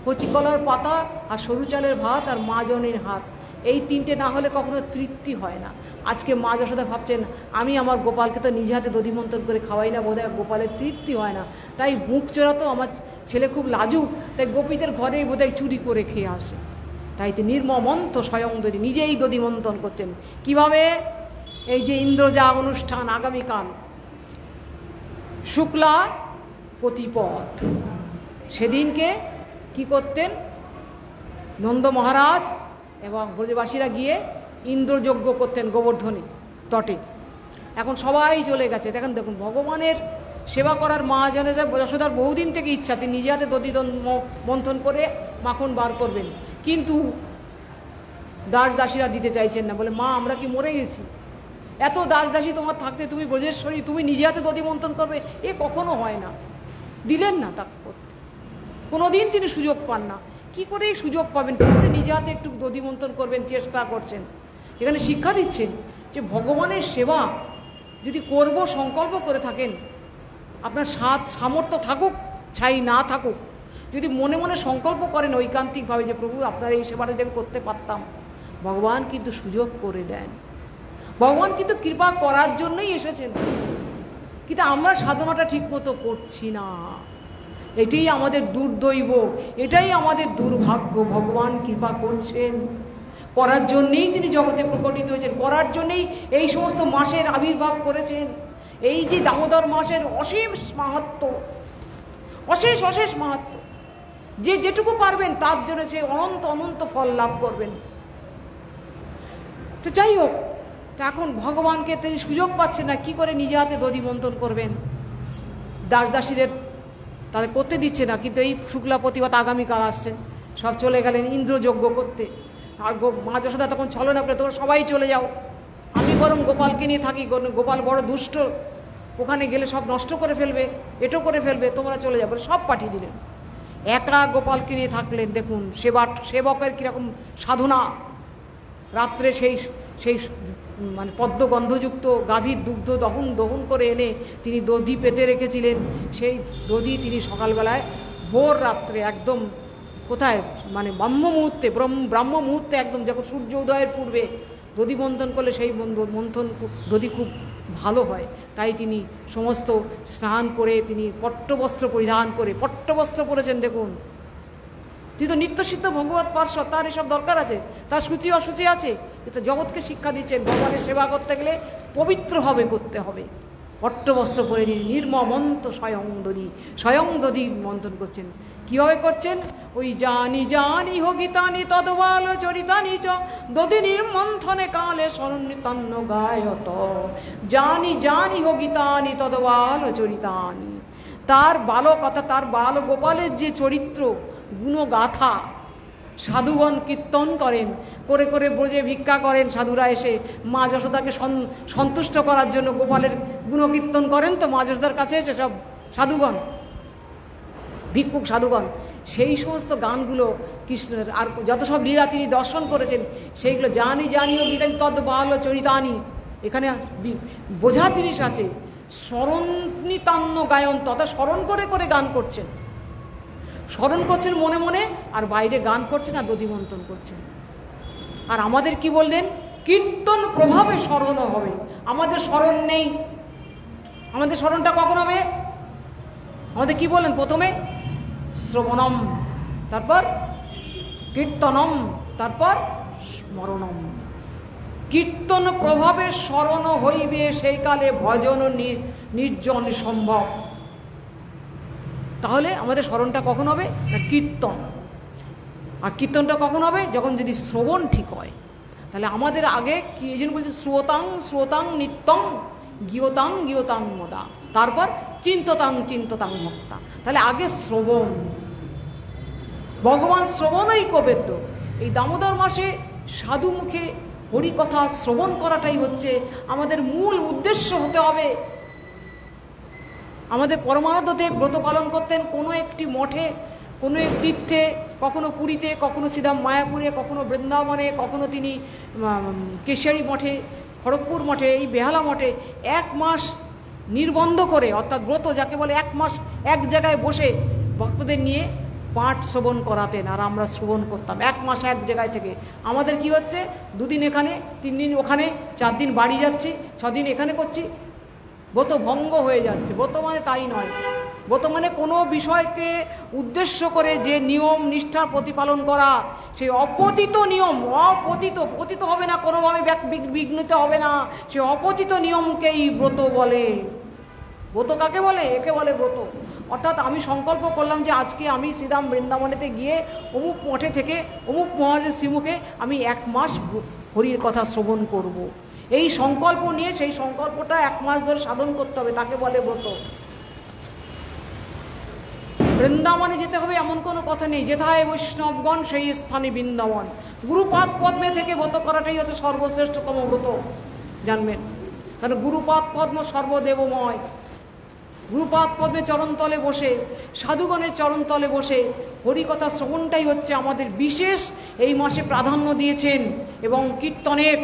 কচি কলার পাতা আর সরু চালের ভাত আর মা জননীর হাত। এই 3টে না হলে কখনো তৃপ্তি হয় না। আজকে মা যশোদা ভাবছেন আমি আমার গোপালকে তো নিজে হাতে দধিমন্থন করে খাওয়াই না, বোধহয় গোপালের তৃপ্তি হয় না, তাই মুখ চোরা তো আমার ছেলে খুব লাজুক, তাই গোপীদের ঘরেই বোধহয় চুরি করে খেয়ে আসে। তাই তো নির্মমন্ত স্বয়ং দধি নিজেই দধিমন্থন করছেন। কিভাবে? এই যে ইন্দ্রজাগ অনুষ্ঠান আগামীকাল শুক্লা প্রতিপদ, সেদিনকে কি করতেন নন্দ মহারাজ এবং ব্রজবাসীরা গিয়ে ইন্দ্রযজ্ঞ করতেন গোবর্ধনী তটে। এখন সবাই চলে গেছে। দেখেন দেখুন ভগবানের সেবা করার মা জানে যে যশোদার বহুদিন থেকে ইচ্ছা, তিনি নিজে হাতে দধি মন্থন করে মাখন বার করবেন, কিন্তু দাস দাসীরা দিতে চাইছেন না, বলে মা আমরা কি মরে গেছি, এত দাস দাসী তোমার থাকতে তুমি ব্রজেশ্বরী, তুমি নিজে হাতে দধি মন্থন করবে, এ কখনো হয় না। দিলেন না তাকে করতে, কোনোদিন তিনি সুযোগ পান না। কি করে এই সুযোগ পাবেন, কী করে নিজে হাতে একটু দধি মন্থন করবেন চেষ্টা করছেন। এখানে শিক্ষা দিচ্ছেন যে ভগবানের সেবা যদি করব সংকল্প করে থাকেন, আপনার সামর্থ্য থাকুক ছাই না থাকুক, যদি মনে মনে সংকল্প করেন ঐকান্তিকভাবে যে প্রভু আপনার এই সেবাটা যদি আমি করতে পারতাম, ভগবান কিন্তু সুযোগ করে দেন। ভগবান কিন্তু কৃপা করার জন্যই এসেছেন, কিন্তু আমরা সাধনাটা ঠিকমতো করছি না, এটাই আমাদের দুর্দৈব, এটাই আমাদের দুর্ভাগ্য। ভগবান কৃপা করছেন, করার জন্যেই তিনি জগতে প্রকটিত হয়েছেন, করার জন্যেই এই সমস্ত মাসের আবির্ভাব করেছেন। এই যে দামোদর মাসের অসীম মাহাত্ম্য, অশেষ অশেষ মাহাত্ম্য, যে যেটুকু পারবেন তার জন্য সে অনন্ত অনন্ত ফল লাভ করবেন। তো যাই হোক, এখন ভগবানকে তিনি সুযোগ পাচ্ছেন না, কি করে নিজে হাতে দধি মন্থন করবেন। দাস দাসীদের তাদের করতে দিচ্ছে না, কিন্তু এই শুক্লা প্রতিপদ আগামীকাল আসছেন, সব চলে গেলেন ইন্দ্রযজ্ঞ করতে। আর মা যশোদা তখন ছলনা করে তোমরা সবাই চলে যাও, আমি বরং গোপালকে নিয়ে থাকি, গোপাল বড় দুষ্ট, ওখানে গেলে সব নষ্ট করে ফেলবে, এটো করে ফেলবে, তোমরা চলে যাবে, সব পাঠিয়ে দিলেন। একরা গোপালকে নিয়ে থাকলেন। দেখুন সেবকের কীরকম সাধনা। রাত্রে সেই মানে পদ্মগন্ধযুক্ত গাভীর দুগ্ধ দহন করে এনে তিনি দধি পেতে রেখেছিলেন। সেই দধি তিনি সকালবেলায় ভোর রাত্রে একদম কোথায় মানে ব্রাহ্ম মুহূর্তে একদম যখন সূর্য উদয়ের পূর্বে দধি মন্থন করলে সেই মন্থন দধি খুব ভালো হয়। তাই তিনি সমস্ত স্নান করে তিনি পট্টবস্ত্র পরিধান করে, পট্টবস্ত্র পরেছেন। দেখুন তিনি তো নিত্যসিদ্ধ ভগবত পার্শ্বদ, তার এসব দরকার আছে, তার সূচি অসুচি আছে, কিন্তু জগৎকে শিক্ষা দিচ্ছেন ভগবানের সেবা করতে গেলে পবিত্রভাবে করতে হবে। পট্টবস্ত্র পরে তিনি নির্মমন্ত স্বয়ং দধি মন্থন করছেন। কীভাবে করছেন? ওই জানি জানি হো গীতানি তদবাল চরিতানি চ দধি নির্মন্থনে কালে সন্নিতান্ন গায়ত। জানি জানি হো গীতানি তদবাল চরিতানি, তার বালকথা, তার বাল গোপালের যে চরিত্র গুণগাথা সাধুগণ কীর্তন করেন, করে করে ব্রজে ভিক্ষা করেন। সাধুরা এসে মা যশোদাকে সন্তুষ্ট করার জন্য গোপালের গুণকীর্তন করেন, তো মা যশোদার কাছে এসে সব সাধুগণ, ভিক্ষুক সাধুগণ সেই সমস্ত গানগুলো কৃষ্ণের আর যত সব লীলা তিনি দর্শন করেছেন সেইগুলো জানি জানিও গীতানি তদ্বাল চরিতানি, এখানে বোঝা জিনিস আছে। স্মরণিতান্ন গায়ন, তথা স্মরণ করে করে গান করছেন, স্মরণ করছেন মনে মনে, আর বাইরে গান করছেন আর দধি মন্থন করছেন। আর আমাদের কি বললেন? কীর্তন প্রভাবে স্মরণ হবে। আমাদের স্মরণ নেই। আমাদের স্মরণটা কখন হবে? আমাদের কি বললেন প্রথমে? শ্রবণম, তারপর কীর্তনম, তারপর স্মরণম। কীর্তন প্রভাবে স্মরণ হইবে, সেই কালে ভজন নির্জন সম্ভব। তাহলে আমাদের স্মরণটা কখন হবে? না কীর্তন। আর কীর্তনটা কখন হবে? যখন যদি শ্রবণ ঠিক হয়। তাহলে আমাদের আগে কি এই জন্য বলছে শ্রোতাং শ্রোতাং নিত্যং গীয়তাং গীয়তাং মদা, তারপর চিন্ততাং চিন্ততাং ভক্তা। তাহলে আগে শ্রবণ, ভগবান শ্রবণই কবেদ্য। এই দামোদর মাসে সাধু মুখে হরিকথা শ্রবণ করাটাই হচ্ছে আমাদের মূল উদ্দেশ্য হতে হবে। আমাদের পরমারাধ্যদেব ব্রত পালন করতেন কোনো একটি মঠে, কোনো এক তীর্থে, কখনো পুরীতে, কখনো সিধাম মায়াপুরে, কখনো বৃন্দাবনে, কখনো তিনি কেশারি মঠে, খড়গপুর মঠে, এই বেহালা মঠে 1 মাস নির্বন্ধ করে, অর্থাৎ ব্রত যাকে বলে 1 মাস এক জায়গায় বসে ভক্তদের নিয়ে পাঠ শ্রবণ করাতেন আর আমরা শ্রবণ করতাম 1 মাস এক জায়গায় থেকে। আমাদের কি হচ্ছে, 2 দিন এখানে, 3 দিন ওখানে, 4 দিন বাড়ি যাচ্ছি, 6 দিন এখানে করছি, ব্রত ভঙ্গ হয়ে যাচ্ছে। ব্রত মানে তাই নয়, ব্রত মানে কোনো বিষয়কে উদ্দেশ্য করে যে নিয়ম নিষ্ঠা প্রতিপালন করা, সেই অপতিত নিয়ম, পতিত হবে না, কোনোভাবে বিঘ্নিত হবে না, সেই অপতিত নিয়মকেই ব্রত বলে। ব্রত কাকে বলে? একে বলে ব্রত। অর্থাৎ আমি সংকল্প করলাম যে আজকে আমি শ্রীরাম বৃন্দাবনেতে গিয়ে অমুক মঠে থেকে অমুক মহারাজের শ্রীমুখে আমি 1 মাস হরির কথা শ্রবণ করব। এই সংকল্প নিয়ে সেই সংকল্পটা 1 মাস ধরে সাধন করতে হবে, তাকে বলে ব্রত। বৃন্দাবনে যেতে হবে এমন কোনো কথা নেই, যেথায় বৈষ্ণবগণ সেই স্থানে বৃন্দাবন। গুরুপাদ পদ্মে থেকে ব্রত করাটাই হচ্ছে সর্বশ্রেষ্ঠতম ব্রত, জানবেন। কারণ গুরুপাদ পদ্ম সর্বদেবময়। গুরুপাদ পদ্মে চরণতলে বসে, সাধুগণের চরণতলে বসে হরিকথা শ্রবণটাই হচ্ছে আমাদের বিশেষ এই মাসে প্রাধান্য দিয়েছেন। এবং কীর্তনের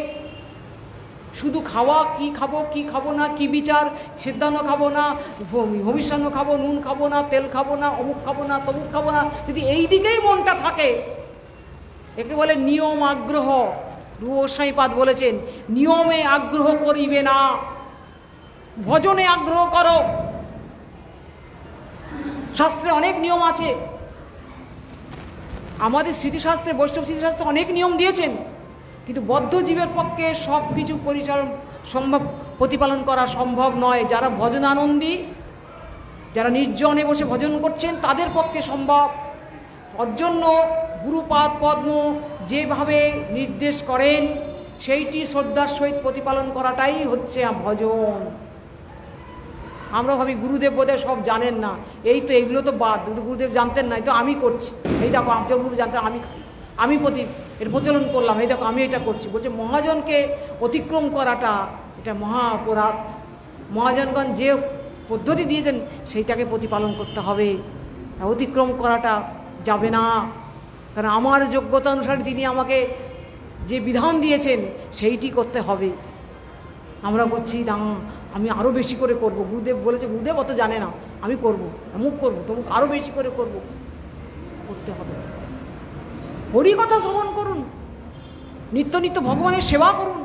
শুধু খাওয়া, কি খাবো কি খাবো না, কি বিচার, সিদ্ধান্ন খাবো না, ভবিষ্যান্ন খাবো, নুন খাবো না, তেল খাবো না, অমুক খাবো না, তমুক খাবো না, যদি এই দিকেই মনটা থাকে, একে বলে নিয়ম আগ্রহ। গোসাইপাদ বলেছেন, নিয়মে আগ্রহ করিবে না, ভজনে আগ্রহ করো। শাস্ত্রে অনেক নিয়ম আছে, আমাদের স্মৃতিশাস্ত্রে, বৈষ্ণব স্মৃতিশাস্ত্রে অনেক নিয়ম দিয়েছেন, কিন্তু বদ্ধ জীবের পক্ষে সব কিছু প্রতিপালন করা সম্ভব নয়। যারা ভজনানন্দী, যারা নির্জনে বসে ভজন করছেন, তাদের পক্ষে সম্ভব। তার জন্য গুরুপাদ পদ্ম যেভাবে নির্দেশ করেন সেইটি শ্রদ্ধার সহিত প্রতিপালন করাটাই হচ্ছে ভজন। আমরা ভাবি গুরুদেব বোধহয় সব জানেন না, এই তো এগুলো তো বাদ, গুরুদেব জানতেন না, এই তো আমি করছি, এই দেখো আমচার গুরু জানতেন, আমি এর প্রচলন করলাম, এই দেখো আমি এটা করছি। বলছে মহাজনকে অতিক্রম করাটা এটা মহা অপরাধ। মহাজনগণ যে পদ্ধতি দিয়েছেন সেইটাকে প্রতিপালন করতে হবে, তা অতিক্রম করাটা যাবে না। কারণ আমার যোগ্যতা অনুসারে তিনি আমাকে যে বিধান দিয়েছেন সেইটি করতে হবে। আমরা বলছি না, আমি আরও বেশি করে করব, গুরুদেব বলেছে, গুরুদেব অত জানে না, আমি করব, অমুক করবো, তমুক আরও বেশি করে করব, করতে হবে। হরিকথা শ্রবণ করুন, নিত্য নিত্য ভগবানের সেবা করুন।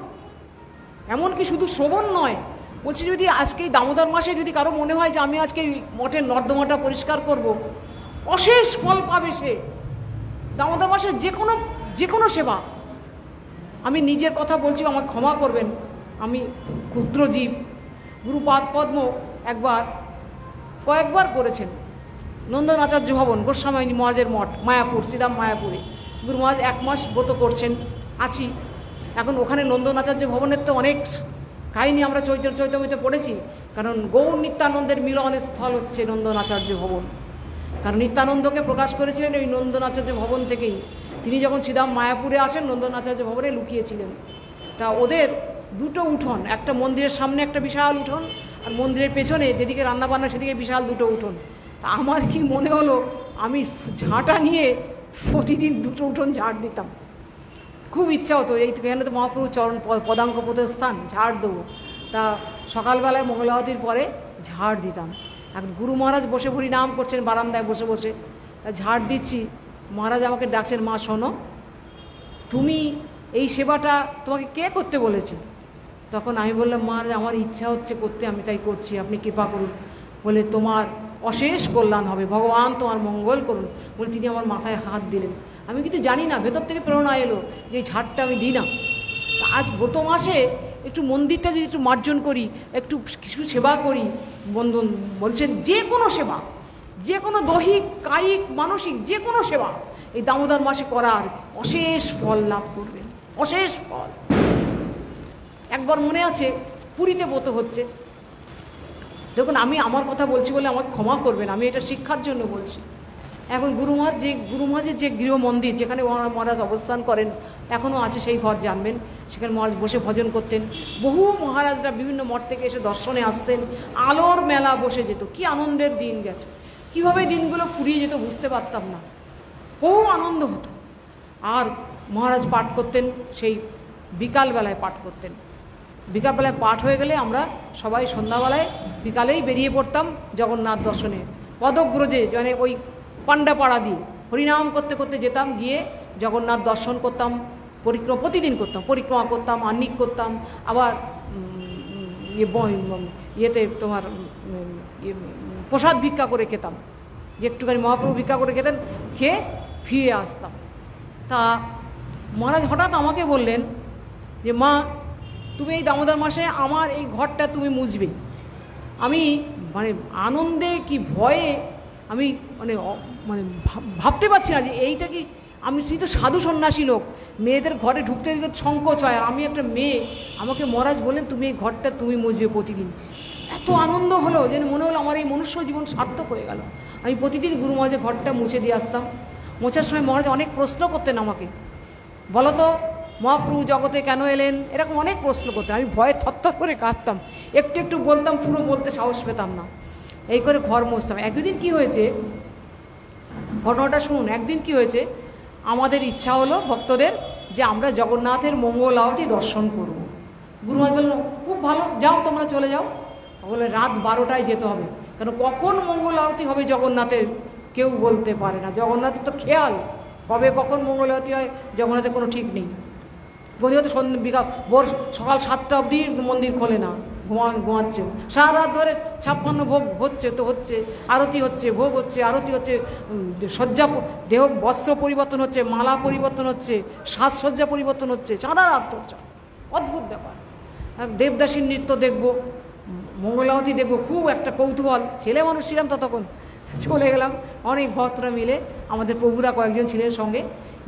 এমনকি শুধু শ্রবণ নয়, বলছি যদি আজকে এই দামোদর মাসে যদি কারো মনে হয় যে আমি আজকে মঠের নর্দমাটা পরিষ্কার করব, অশেষ ফল পাবে সে। দামোদর মাসে যে কোনো সেবা, আমি নিজের কথা বলছি, আমার ক্ষমা করবেন, আমি ক্ষুদ্র জীব। গুরুপাদ পদ্ম কয়েকবার করেছেন নন্দন আচার্য ভবন, গোস্বামী মহারাজের মঠ, মায়াপুর, শ্রীরাম মায়াপুরে। গুরু মহারাজ 1 মাস ব্রত করছেন, আছি এখন ওখানে। নন্দন আচার্য ভবনের তো অনেক কাহিনী আমরা চৈতন্যতে পড়েছি, কারণ গৌর নিত্যানন্দের মিলনের স্থল হচ্ছে নন্দন আচার্য ভবন। কারণ নিত্যানন্দকে প্রকাশ করেছিলেন ওই নন্দন আচার্য ভবন থেকেই। তিনি যখন শ্রীরাম মায়াপুরে আসেন, নন্দন আচার্য ভবনে লুকিয়েছিলেন। তা ওদের 2টো উঠোন, একটা মন্দিরের সামনে একটা বিশাল উঠোন, আর মন্দিরের পেছনে যেদিকে রান্নাবান্না সেদিকে বিশাল 2টো উঠোন। তা আমার কি মনে হলো, আমি ঝাঁটা নিয়ে প্রতিদিন 2টো উঠোন ঝাড় দিতাম। খুব ইচ্ছা হতো, এখানে তো মহাপ্রভু চরণ পদাঙ্ক প্রতিস্থান, ঝাড় দেবো। তা সকালবেলায় মঙ্গলাবতীর পরে ঝাড় দিতাম। এখন গুরু মহারাজ বসে হরি নাম করছেন বারান্দায় বসে বসে, ঝাড় দিচ্ছি। মহারাজ আমাকে ডাকছেন, মা শোনো, তুমি এই সেবাটা তোমাকে কে করতে বলেছে? তখন আমি বললাম, মহারাজ আমার ইচ্ছা হচ্ছে করতে, আমি তাই করছি, আপনি কৃপা করুন। বলে তোমার অশেষ কল্যাণ হবে, ভগবান তোমার মঙ্গল করুন। বলে তিনি আমার মাথায় হাত দিলেন। আমি কিন্তু জানি না, ভেতর থেকে প্রেরণা এলো যে এই ঝাড়টা আমি দিই না। আজ ব্রত মাসে একটু মন্দিরটা যদি একটু মার্জন করি, একটু কিছু সেবা করি, বন্ধন বলছেন যে কোনো সেবা, যে কোনো দৈহিক কায়িক মানসিক যে কোনো সেবা এই দামোদর মাসে করার অশেষ ফল লাভ করবেন, অশেষ ফল। একবার মনে আছে পুরীতে ব্রত হচ্ছে, দেখুন আমি আমার কথা বলছি বলে আমাকে ক্ষমা করবেন, আমি এটা শিক্ষার জন্য বলছি। এখন গুরু মহারাজের যে গৃহ মন্দির যেখানে মহারাজ অবস্থান করেন এখনও আছে, সেই ঘর জানবেন, সেখানে মহারাজ বসে ভজন করতেন। বহু মহারাজরা বিভিন্ন মঠ থেকে এসে দর্শনে আসতেন, আলোর মেলা বসে যেত। কি আনন্দের দিন গেছে, কীভাবে দিনগুলো ফুরিয়ে যেত বুঝতে পারতাম না, বহু আনন্দ হতো। আর মহারাজ পাঠ করতেন, সেই বিকালবেলায় পাঠ করতেন। বিকালবেলায় পাঠ হয়ে গেলে আমরা সবাই সন্ধ্যাবেলায় বিকালেই বেরিয়ে পড়তাম জগন্নাথ দর্শনে, পদব্রজে, মানে ওই পাণ্ডাপাড়া দিয়ে হরিনাম করতে করতে যেতাম, গিয়ে জগন্নাথ দর্শন করতাম, পরিক্রমা প্রতিদিন করতাম, পরিক্রমা করতাম, আহ্নিক করতাম, আবার ইয়েতে তোমার প্রসাদ ভিক্ষা করে খেতাম, যে একটুখানি মহাপ্রভু ভিক্ষা করে খেতেন, খেয়ে ফিরে আসতাম। তা মহারাজ হঠাৎ আমাকে বললেন যে মা, তুমি এই দামোদর মাসে আমার এই ঘরটা তুমি মুছবে। আমি মানে আনন্দে কি ভয়ে আমি মানে মানে ভাবতে পারছি না যে এইটা কি, আমি তো সাধু সন্ন্যাসী লোক, মেয়েদের ঘরে ঢুকতে সংকোচ হয়, আমি একটা মেয়ে, আমাকে মহারাজ বললেন তুমি এই ঘরটা তুমি মুছবে প্রতিদিন। এত আনন্দ হলো যেন মনে হলো আমার এই মনুষ্য জীবন সার্থক হয়ে গেল। আমি প্রতিদিন গুরু মহারাজের ঘরটা মুছে দিয়ে আসতাম। মোছার সময় মহারাজ অনেক প্রশ্ন করতেন আমাকে, বলো তো মহাপ্রভু জগতে কেন এলেন, এরকম অনেক প্রশ্ন করতেন। আমি ভয়ে থরথর করে কাঁদতাম, একটু একটু বলতাম, পুরো বলতে সাহস পেতাম না। এই করে ঘর মুছতাম। একদিন কি হয়েছে, ঘটনাটা শুনুন। একদিন কি হয়েছে, আমাদের ইচ্ছা হলো ভক্তদের যে আমরা জগন্নাথের মঙ্গল আরতি দর্শন করব। গুরু মহারাজ বললেন খুব ভালো, যাও তোমরা চলে যাও। বলে রাত 12টায় যেতে হবে, কারণ কখন মঙ্গল আরতি হবে জগন্নাথের কেউ বলতে পারে না। জগন্নাথের তো খেয়াল, কবে কখন মঙ্গল আরতি হয় জগন্নাথের কোনো ঠিক নেই। প্রতিহত ভোর সকাল 7টা অবধি মন্দির খোলে না, ঘুমাচ্ছে। সারা রাত ধরে 56 ভোগ হচ্ছে, তো হচ্ছে, আরতি হচ্ছে, ভোগ হচ্ছে, আরতি হচ্ছে, শয্যা দেহ বস্ত্র পরিবর্তন হচ্ছে, মালা পরিবর্তন হচ্ছে, সাজসজ্জা পরিবর্তন হচ্ছে, সারা রাত হচ্ছে। অদ্ভুত ব্যাপার। দেবদাসীর নৃত্য দেখবো, মঙ্গলাবতী দেখবো, খুব একটা কৌতূহল। ছেলে মানুষ ছিলাম ততক্ষণ, চলে গেলাম অনেক ভক্তরা মিলে, আমাদের প্রভুরা কয়েকজন ছিলেন সঙ্গে,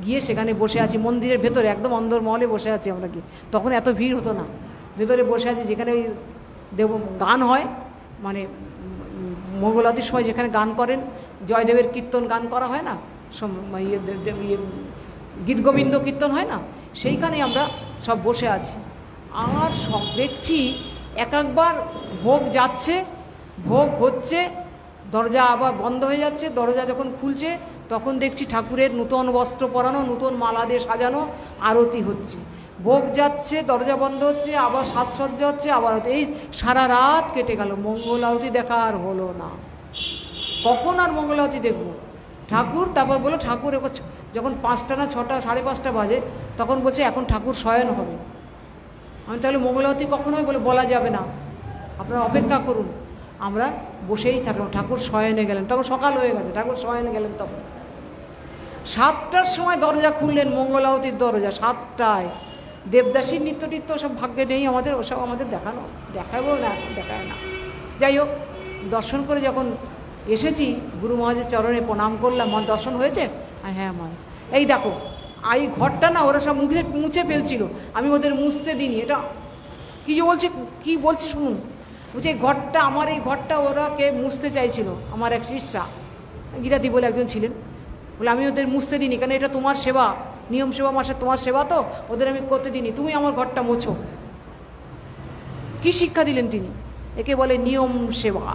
গিয়ে সেখানে বসে আছি মন্দিরের ভেতরে, একদম অন্দরমহলে বসে আছি আমরা। গিয়ে তখন এত ভিড় হতো না, ভেতরে বসে আছি যেখানে ওই গান হয়, মানে মঙ্গলাবতীর সময় যেখানে গান করেন, জয়দেবের কীর্তন গান করা হয় না, গীতগোবিন্দ কীর্তন হয় না, সেইখানে আমরা সব বসে আছি। আর সব দেখছি এক একবার ভোগ যাচ্ছে, ভোগ হচ্ছে, দরজা আবার বন্ধ হয়ে যাচ্ছে, দরজা যখন খুলছে তখন দেখছি ঠাকুরের নূতন বস্ত্র পরানো, নূতন মালা দিয়ে সাজানো, আরতি হচ্ছে, ভোগ যাচ্ছে, দরজা বন্ধ হচ্ছে, আবার সাজসজ্জা হচ্ছে, আবার এই সারা রাত কেটে গেল, মঙ্গল আরতি দেখা আর হলো না। কখন আর মঙ্গল আরতি দেখবো? ঠাকুর তারপর বলো ঠাকুর যখন 5টা না 6টা 5:30 বাজে, তখন বলছে এখন ঠাকুর শয়ন হবে। আমি তাহলে মঙ্গল আরতি কখন হয় বলে বলা যাবে না, আপনারা অপেক্ষা করুন। আমরা বসেই থাকলাম, ঠাকুর শয়নে গেলেন, তখন সকাল হয়ে গেছে, ঠাকুর শয়নে গেলেন। তখন 7টার সময় দরজা খুললেন, মঙ্গল আরতির দরজা 7টায়। দেবদাসীর নৃত্য টিত্য সব ভাগ্যে নেই আমাদের, ওসব আমাদের দেখাবো না, দেখায় না। যাই হোক, দর্শন করে যখন এসেছি গুরু মহারাজের চরণে প্রণাম করলাম। মা দর্শন হয়েছে? হ্যাঁ মা। এই দেখো এই ঘরটা না ওরা সব মুছে ফেলছিল, আমি ওদের মুছতে দিইনি। এটা কি বলছে শুনুন। বলছে এই ঘরটা আমার, এই ঘরটা ওরা কে মুছতে চাইছিল, আমার এক শিষ্যা গীতাদি বলে একজন ছিলেন, বলে আমি ওদের মুছতে দিইনি, কারণ এটা তোমার সেবা, নিয়ম সেবা মাসে তোমার সেবা, তো ওদের আমি করতে দিইনি, তুমি আমার ঘরটা মোছো। কি শিক্ষা দিলেন তিনি? একে বলে নিয়ম সেবা,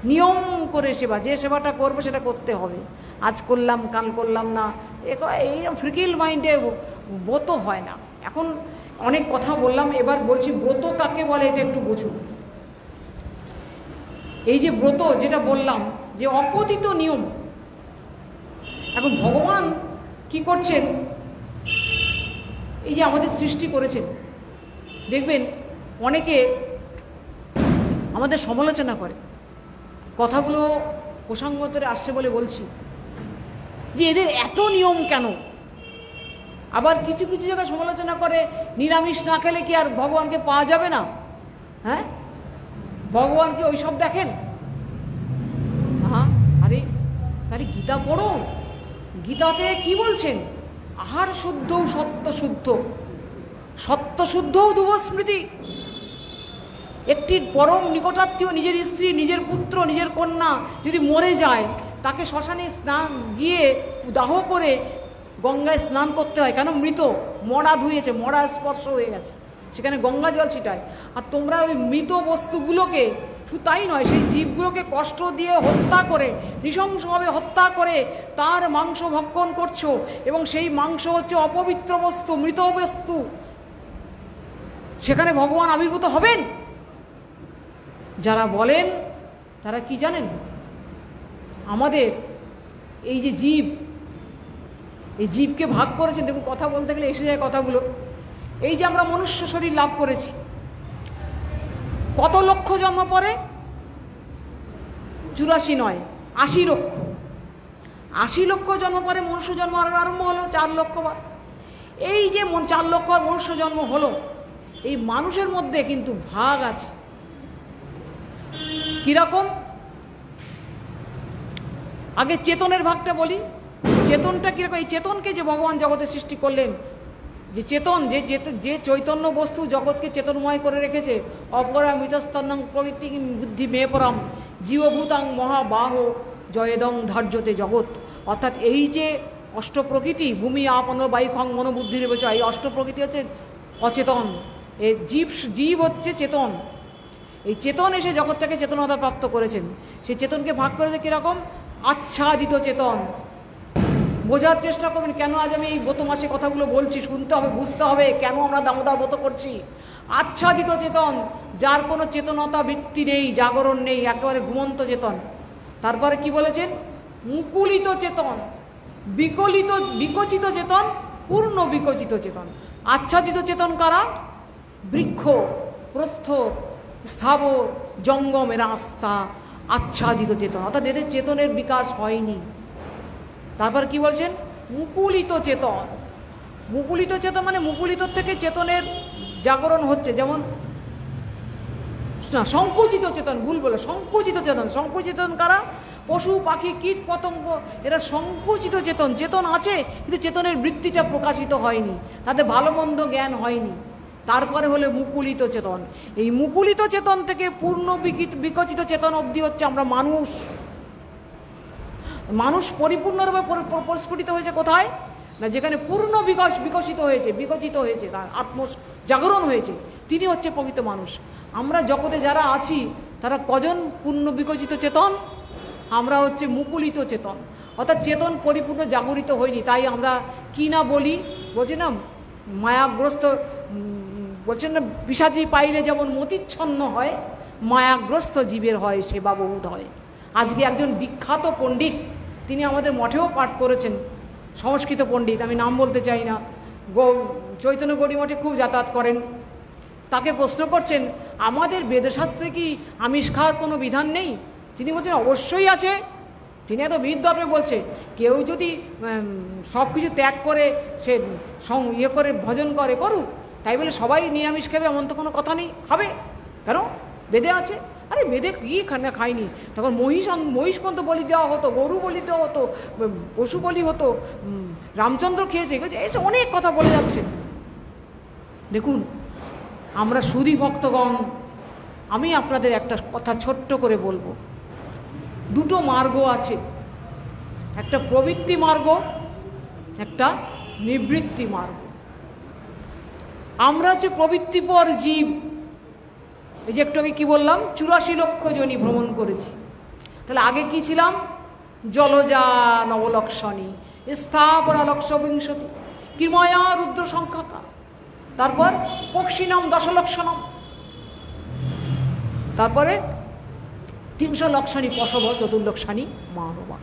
নিয়ম করে সেবা। যে সেবাটা করবো সেটা করতে হবে, আজ করলাম কাল করলাম না, এইরকম ফ্রিকিল মাইন্ডে ব্রত হয় না। এখন অনেক কথা বললাম, এবার বলছি ব্রত কাকে বলে এটা একটু বুঝুন। এই যে ব্রত যেটা বললাম যে অপতিত নিয়ম, এখন ভগবান কি করছেন, এই যে আমাদের সৃষ্টি করেছেন, দেখবেন অনেকে আমাদের সমালোচনা করে, কথাগুলো প্রসঙ্গতরে আসছে বলে বলছি, যে এদের এত নিয়ম কেন। আবার কিছু কিছু জায়গায় সমালোচনা করে নিরামিষ না খেলে কি আর ভগবানকে পাওয়া যাবে না? হ্যাঁ, ভগবান কি ওইসব দেখেন? হ্যাঁ, আরে গীতা পড়ো, গীতাতে কি বলছেন? আহার শুদ্ধ সত্য শুদ্ধ, সত্য শুদ্ধও দুবস্মৃতি। একটি পরম নিকটাত্মীয়, নিজের স্ত্রী, নিজের পুত্র, নিজের কন্যা যদি মরে যায়, তাকে শ্মশানে স্নান গিয়ে দাহ করে গঙ্গায় স্নান করতে হয়। কেন? মৃত, মরা ধুয়েছে, মরা স্পর্শ হয়ে গেছে, সেখানে গঙ্গা জল ছিটায়। আর তোমরা ওই মৃত বস্তুগুলোকে, শুধু তাই নয়, সেই জীবগুলোকে কষ্ট দিয়ে হত্যা করে, নৃশংসভাবে হত্যা করে তার মাংস ভক্ষণ করছো, এবং সেই মাংস হচ্ছে অপবিত্র বস্তু, মৃত বস্তু। সেখানে ভগবান আবির্ভূত হবেন? যারা বলেন তারা কি জানেন? আমাদের এই যে জীব, এই জীবকে ভাগ করেছেন। দেখুন, কথা বলতে গেলে এসে যায় কথাগুলো। এই যে আমরা মনুষ্য শরীর লাভ করেছি, কত লক্ষ জন্ম পরে? 84 নয়, 80 লক্ষ। 80 লক্ষ জন্ম পরে মনুষ্য জন্ম আরম্ভ হলো 4 লক্ষ বার। এই যে 4 লক্ষ মনুষ্য জন্ম হলো, এই মানুষের মধ্যে কিন্তু ভাগ আছে। কিরকম? আগে চেতনের ভাগটা বলি। চেতনটা কিরকম? এই চেতনকে যে ভগবান জগতে সৃষ্টি করলেন, যে চেতন, যে চৈতন্য বস্তু জগৎকে চেতনময় করে রেখেছে, অপরা মিতস্তন্নং প্রকৃতি বুদ্ধি মেপরম জীবভূতাং মহাবাহ জয়েদং ধার্যতে জগৎ। অর্থাৎ এই যে অষ্টপ্রকৃতি, ভূমি আপন বায়ুখং মনোবুদ্ধির বচয়, এই অষ্টপ্রকৃতি হচ্ছে অচেতন, এই জীব হচ্ছে চেতন। এই চেতন এসে জগৎটাকে চেতনতা প্রাপ্ত করেছেন। সেই চেতনকে ভাগ করেছে কীরকম? আচ্ছাদিত চেতন। বোঝার চেষ্টা করবেন কেন আজ আমি এই ব্রত মাসে কথাগুলো বলছি, শুনতে হবে, বুঝতে হবে কেন আমরা দামোদর ব্রত করছি। আচ্ছাদিত চেতন, যার কোনো চেতনতা বৃত্তি নেই, জাগরণ নেই, একেবারে ঘুমন্ত চেতন। তারপরে কি বলেছেন? মুকুলিত চেতন, বিকচিত চেতন, পূর্ণ বিকচিত চেতন। আচ্ছাদিত চেতন কারা? বৃক্ষ, প্রস্থর, স্থাবর, জঙ্গম, এরা আস্থা আচ্ছাদিত চেতন, অর্থাৎ এদের চেতনের বিকাশ হয়নি। তারপর কি বলছেন? মুকুলিত চেতন। মুকুলিত চেতন মানে মুকুলিত থেকে চেতনের জাগরণ হচ্ছে। যেমন না, সংকুচিত চেতন, ভুল বলে, সংকুচিত চেতন। সংকুচিত চেতন কারা? পশু পাখি কীট পতঙ্গ, এরা সংকুচিত চেতন। চেতন আছে কিন্তু চেতনের বৃত্তিটা প্রকাশিত হয়নি, তাদের ভালো মন্দ জ্ঞান হয়নি। তারপরে হলো মুকুলিত চেতন। এই মুকুলিত চেতন থেকে পূর্ণ বিকচিত চেতন অবধি হচ্ছে আমরা মানুষ। মানুষ পরিপূর্ণরূপে পরিস্ফুটিত হয়েছে কোথায়? না, যেখানে পূর্ণ বিকশিত হয়েছে, বিকচিত হয়েছে, তার জাগরণ হয়েছে, তিনি হচ্ছে প্রকৃত মানুষ। আমরা জগতে যারা আছি তারা কজন পূর্ণ বিকচিত চেতন? আমরা হচ্ছে মুকুলিত চেতন, অর্থাৎ চেতন পরিপূর্ণ জাগরিত হয়নি। তাই আমরা কি না বলি, বলছি না, মায়াগ্রস্ত, বলছেন না, পিশাচি পাইলে যেমন মতিচ্ছন্ন হয়, মায়াগ্রস্ত জীবের হয় সেবা বহুত হয়। আজকে একজন বিখ্যাত পণ্ডিত, তিনি আমাদের মঠেও পাঠ করেছেন, সংস্কৃত পণ্ডিত, আমি নাম বলতে চাই না, চৈতন্য গৌড়ী মঠে খুব যাতায়াত করেন। তাকে প্রশ্ন করছেন, আমাদের বেদশাস্ত্রে কি আমিষ খাওয়ার কোনো বিধান নেই? তিনি বলছেন অবশ্যই আছে। তিনি এত বিদ্যপে বলছে, কেউ যদি সব কিছু ত্যাগ করে সে ইয়ে করে ভজন করে, করুক, তাই বলে সবাই নিরামিষ খাবে এমন তো কোনো কথা নেই। খাবে কেন? বেদে আছে। আরে বেদে কী খায়নি? তখন মহিষ পর্যন্ত বলি দেওয়া হতো, গরু বলি দেওয়া হতো, পশু বলি হতো, রামচন্দ্র খেয়েছে, এসে অনেক কথা বলে যাচ্ছে। দেখুন, আমরা সুধী ভক্তগণ, আমি আপনাদের একটা কথা ছোট্ট করে বলবো। দুটো মার্গ আছে, একটা প্রবৃত্তি মার্গ, একটা নিবৃত্তি মার্গ। আমরা হচ্ছে প্রবৃত্তিপর জীব। এই যে একটু আগে কী বললাম, 84 লক্ষ জনি ভ্রমণ করেছি। তাহলে আগে কি ছিলাম? জলজা নবলক্ষণী, স্থাবরা লক্ষবিংশতি, কিময়া রুদ্র সংখ্যাকা, তারপর পক্ষিনাম 10 লক্ষণম, তারপরে 300 লক্ষণী পশব, 4 লক্ষণী মানবা।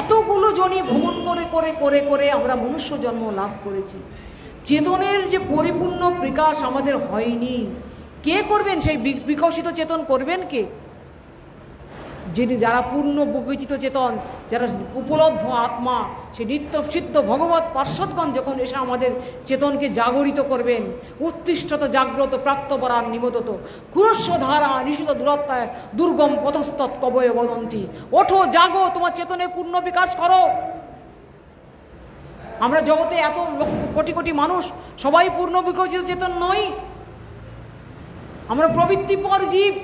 এতগুলো জনি ভ্রমণ করে করে করে করে আমরা মনুষ্য জন্ম লাভ করেছি। চেতনের যে পরিপূর্ণ বিকাশ আমাদের হয়নি। কে করবেন সেই বিকশিত চেতন? করবেন কে? যিনি, যারা পূর্ণ বিকশিত চেতন, যারা উপলব্ধ আত্মা, সেই নিত্য সিদ্ধ ভগবৎ পার্শ্বদগণ যখন এসে আমাদের চেতনকে জাগরিত করবেন, উত্তিষ্ঠত জাগ্রত প্রাপ্তপরাণ নিবদত কুরস্ব ধারা নিশিত দূরত্বায় দুর্গম পথস্তৎ কবয়ে বদন্তি। ওঠো, জাগো, তোমার চেতনে পূর্ণ বিকাশ করো। আমরা জগতে এত কোটি কোটি মানুষ, সবাই পূর্ণ বিকশিত চেতন নই। আমরা প্রবৃত্তিপর জীব,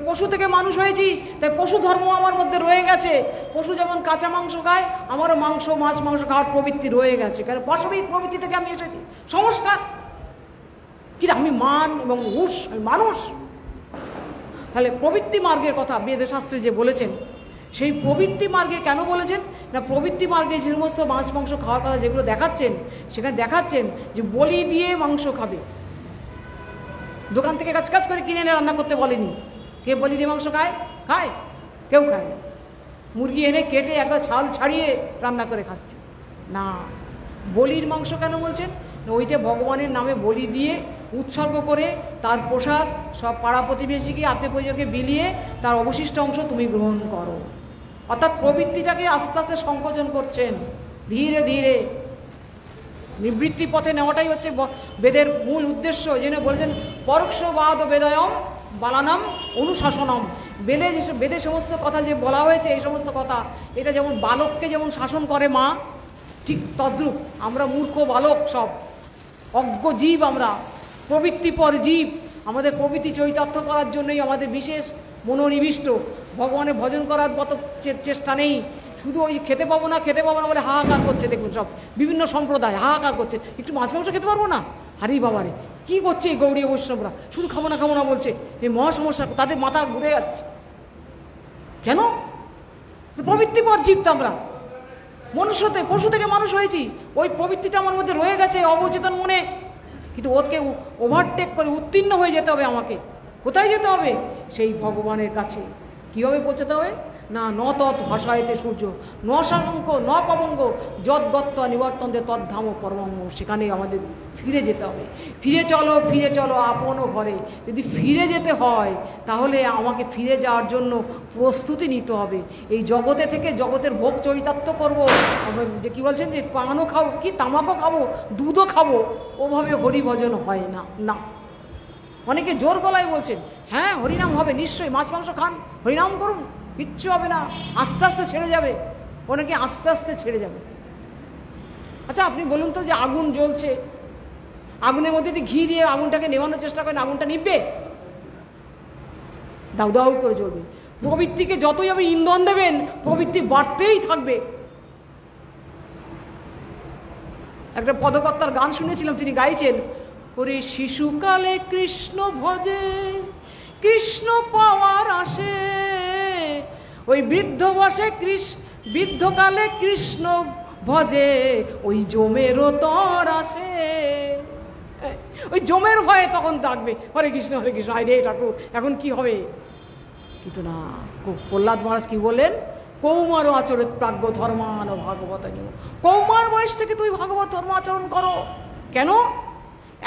পশু থেকে মানুষ হয়েছি, তাই পশু ধর্ম আমার মধ্যে রয়ে গেছে। পশু যেমন কাঁচা মাংস খায়, আমারও মাছ মাংস খাওয়ার প্রবৃত্তি রয়ে গেছে, কারণ পাশবিক প্রবৃত্তি থেকে আমি এসেছি। সংস্কার কিন্তু আমি মান এবং হুশ, আমি মানুষ। তাহলে প্রবৃত্তি মার্গের কথা বেদশাস্ত্রে যে বলেছেন, সেই প্রবৃত্তি মার্গে কেন বলেছেন না, প্রবৃত্তি মার্গে যে সমস্ত মাছ মাংস খাওয়ার কথা যেগুলো দেখাচ্ছেন, সেখানে দেখাচ্ছেন যে বলি দিয়ে মাংস খাবে। দোকান থেকে কাজ করে কিনে এনে রান্না করতে বলেনি। কে বলি দিয়ে মাংস খায়? খায়? কেউ খায় না। মুরগি এনে কেটে একবার ছাল ছাড়িয়ে রান্না করে খাচ্ছে। না, বলির মাংস কেন বলছেন? ওইটা ভগবানের নামে বলি দিয়ে উৎসর্গ করে তার প্রসাদ সব পাড়া প্রতিবেশীকে আত্মীয় পরিজনকে বিলিয়ে তার অবশিষ্ট অংশ তুমি গ্রহণ করো। অর্থাৎ প্রবৃত্তিটাকে আস্তে আস্তে সংকোচন করছেন, ধীরে ধীরে নিবৃত্তি পথে নেওয়াটাই হচ্ছে বেদের মূল উদ্দেশ্য। যেন বলেছেন পরোক্ষবাদ বেদয়ম বালানাম অনুশাসনম। বেদে সমস্ত কথা যে বলা হয়েছে, এই সমস্ত কথা, এটা যেমন বালককে যেমন শাসন করে মা, ঠিক তদ্রূপ আমরা মূর্খ বালক, সব অজ্ঞ জীব, আমরা প্রবৃত্তিপর জীব। আমাদের প্রবৃত্তি চরিতার্থ করার জন্যই আমাদের বিশেষ মনোনিবিষ্ট, ভগবানের ভজন করার মতো চেষ্টা নেই। শুধু ওই খেতে পাবো না বলে হাহাকার করছে। দেখুন সব বিভিন্ন সম্প্রদায় হাহাকার করছে, একটু মাছ মাংস খেতে পারবো না, হারি বাবারে কী করছে এই গৌড়ীয় বৈষ্ণবরা, শুধু খাবো না বলছে। এই মহা সমস্যা, তাদের মাথা ঘুরে যাচ্ছে। কেন? প্রবৃত্তিপর জীব তো আমরা, মনুষ্যতে পশু থেকে মানুষ হয়েছি, ওই প্রবৃত্তিটা আমার মধ্যে রয়ে গেছে অবচেতন মনে। কিন্তু ওকে ওভারটেক করে উত্তীর্ণ হয়ে যেতে হবে আমাকে। কোথায় যেতে হবে? সেই ভগবানের কাছে। কীভাবে পৌঁছাতে হবে? না, ন তৎ ভাষায়তে সূর্য, ন সাঙ্ক ন পবঙ্গ, যদ্গত্ত নিবর্তন্তে তদ্ধাম পরমঙ্গ। সেখানে আমাদের ফিরে যেতে হবে। ফিরে চলো আপন ঘরে। যদি ফিরে যেতে হয় তাহলে আমাকে ফিরে যাওয়ার জন্য প্রস্তুতি নিতে হবে। এই জগতে থেকে জগতের ভোগ চরিতার্থ করবো, যে কী বলছেন যে পানও খাবো, কি তামাকও খাবো, দুধও খাবো, ওভাবে হরিভজন হয় না। না, অনেকে জোর গলায় বলছেন হ্যাঁ হরিনাম হবে, নিশ্চয়ই মাছ মাংস খান, হরিনাম করুন, কিচ্ছু হবে না, আস্তে আস্তে ছেড়ে যাবে। অনেকে আস্তে আস্তে ছেড়ে যাবে। আচ্ছা আপনি বলুন তো, যে আগুন জ্বলছে, আগুনের মধ্যে যদি ঘি দিয়ে আগুনটাকে নেভানোর চেষ্টা করেন, আগুনটা নিভবে? দাউ দাউ করে জ্বলবে। প্রবৃত্তিকে যতই আপনি ইন্ধন দেবেন, প্রবৃত্তি বাড়তেই থাকবে। একটা পদকর্তার গান শুনেছিলাম, তিনি গাইছেন, ওরে শিশুকালে কৃষ্ণ ভজে, কৃষ্ণ পাওয়ার আসে, ওই বৃদ্ধ বসে বৃদ্ধকালে কৃষ্ণ ভজে, ওই জমেরও তর আসে। ওই জমের ভয়ে তখন ডাকবে হরে কৃষ্ণ আয় রে ঠাকুর, এখন কি হবে? কিন্তু না, প্রহ্লাদ মহারাজ কি বললেন? কৌমার আচরিত প্রাজ্ঞ ধর্মান ভাগবত। কৌমার বয়স থেকে তুমি ভাগবত ধর্ম আচরণ করো। কেন?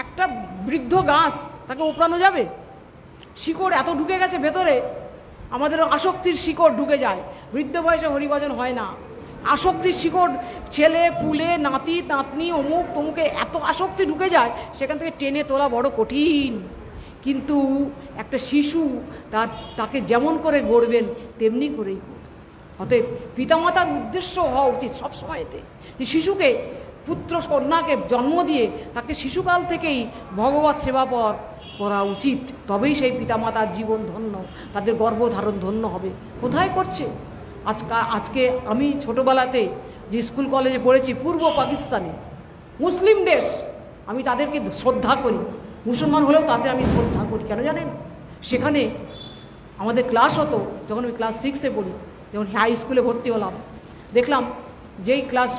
একটা বৃদ্ধ গাছ, তাকে উপড়ানো যাবে? শিকড় এত ঢুকে গেছে ভেতরে, আমাদের আসক্তির শিকড় ঢুকে যায়। বৃদ্ধ বয়সে হরিভজন হয় না। আসক্তির শিকড়, ছেলে পুলে নাতি নাতনি অমুক তমুকে এত আসক্তি ঢুকে যায়, সেখান থেকে টেনে তোলা বড় কঠিন। কিন্তু একটা শিশু তাকে যেমন করে গড়বেন তেমনি করেই গড়বেন। অতএব পিতামাতার উদ্দেশ্য হওয়া উচিত সবসময়তে, যে শিশুকে, পুত্র কন্যাকে জন্ম দিয়ে তাকে শিশুকাল থেকেই ভগবত সেবাপর করা উচিত। তবেই সেই পিতামাতার জীবন ধন্য, তাদের গর্ভধারণ ধন্য হবে। কোথায় করছে? আজকে আমি ছোটোবেলাতে যে স্কুল কলেজে পড়েছি, পূর্ব পাকিস্তানে, মুসলিম দেশ, আমি তাদেরকে শ্রদ্ধা করি। মুসলমান হলেও তাদের আমি শ্রদ্ধা করি। কেন জানেন? সেখানে আমাদের ক্লাস হতো, যখন আমি ক্লাস 6-এ পড়ি, যখন হাই স্কুলে ভর্তি হলাম, দেখলাম যেই ক্লাস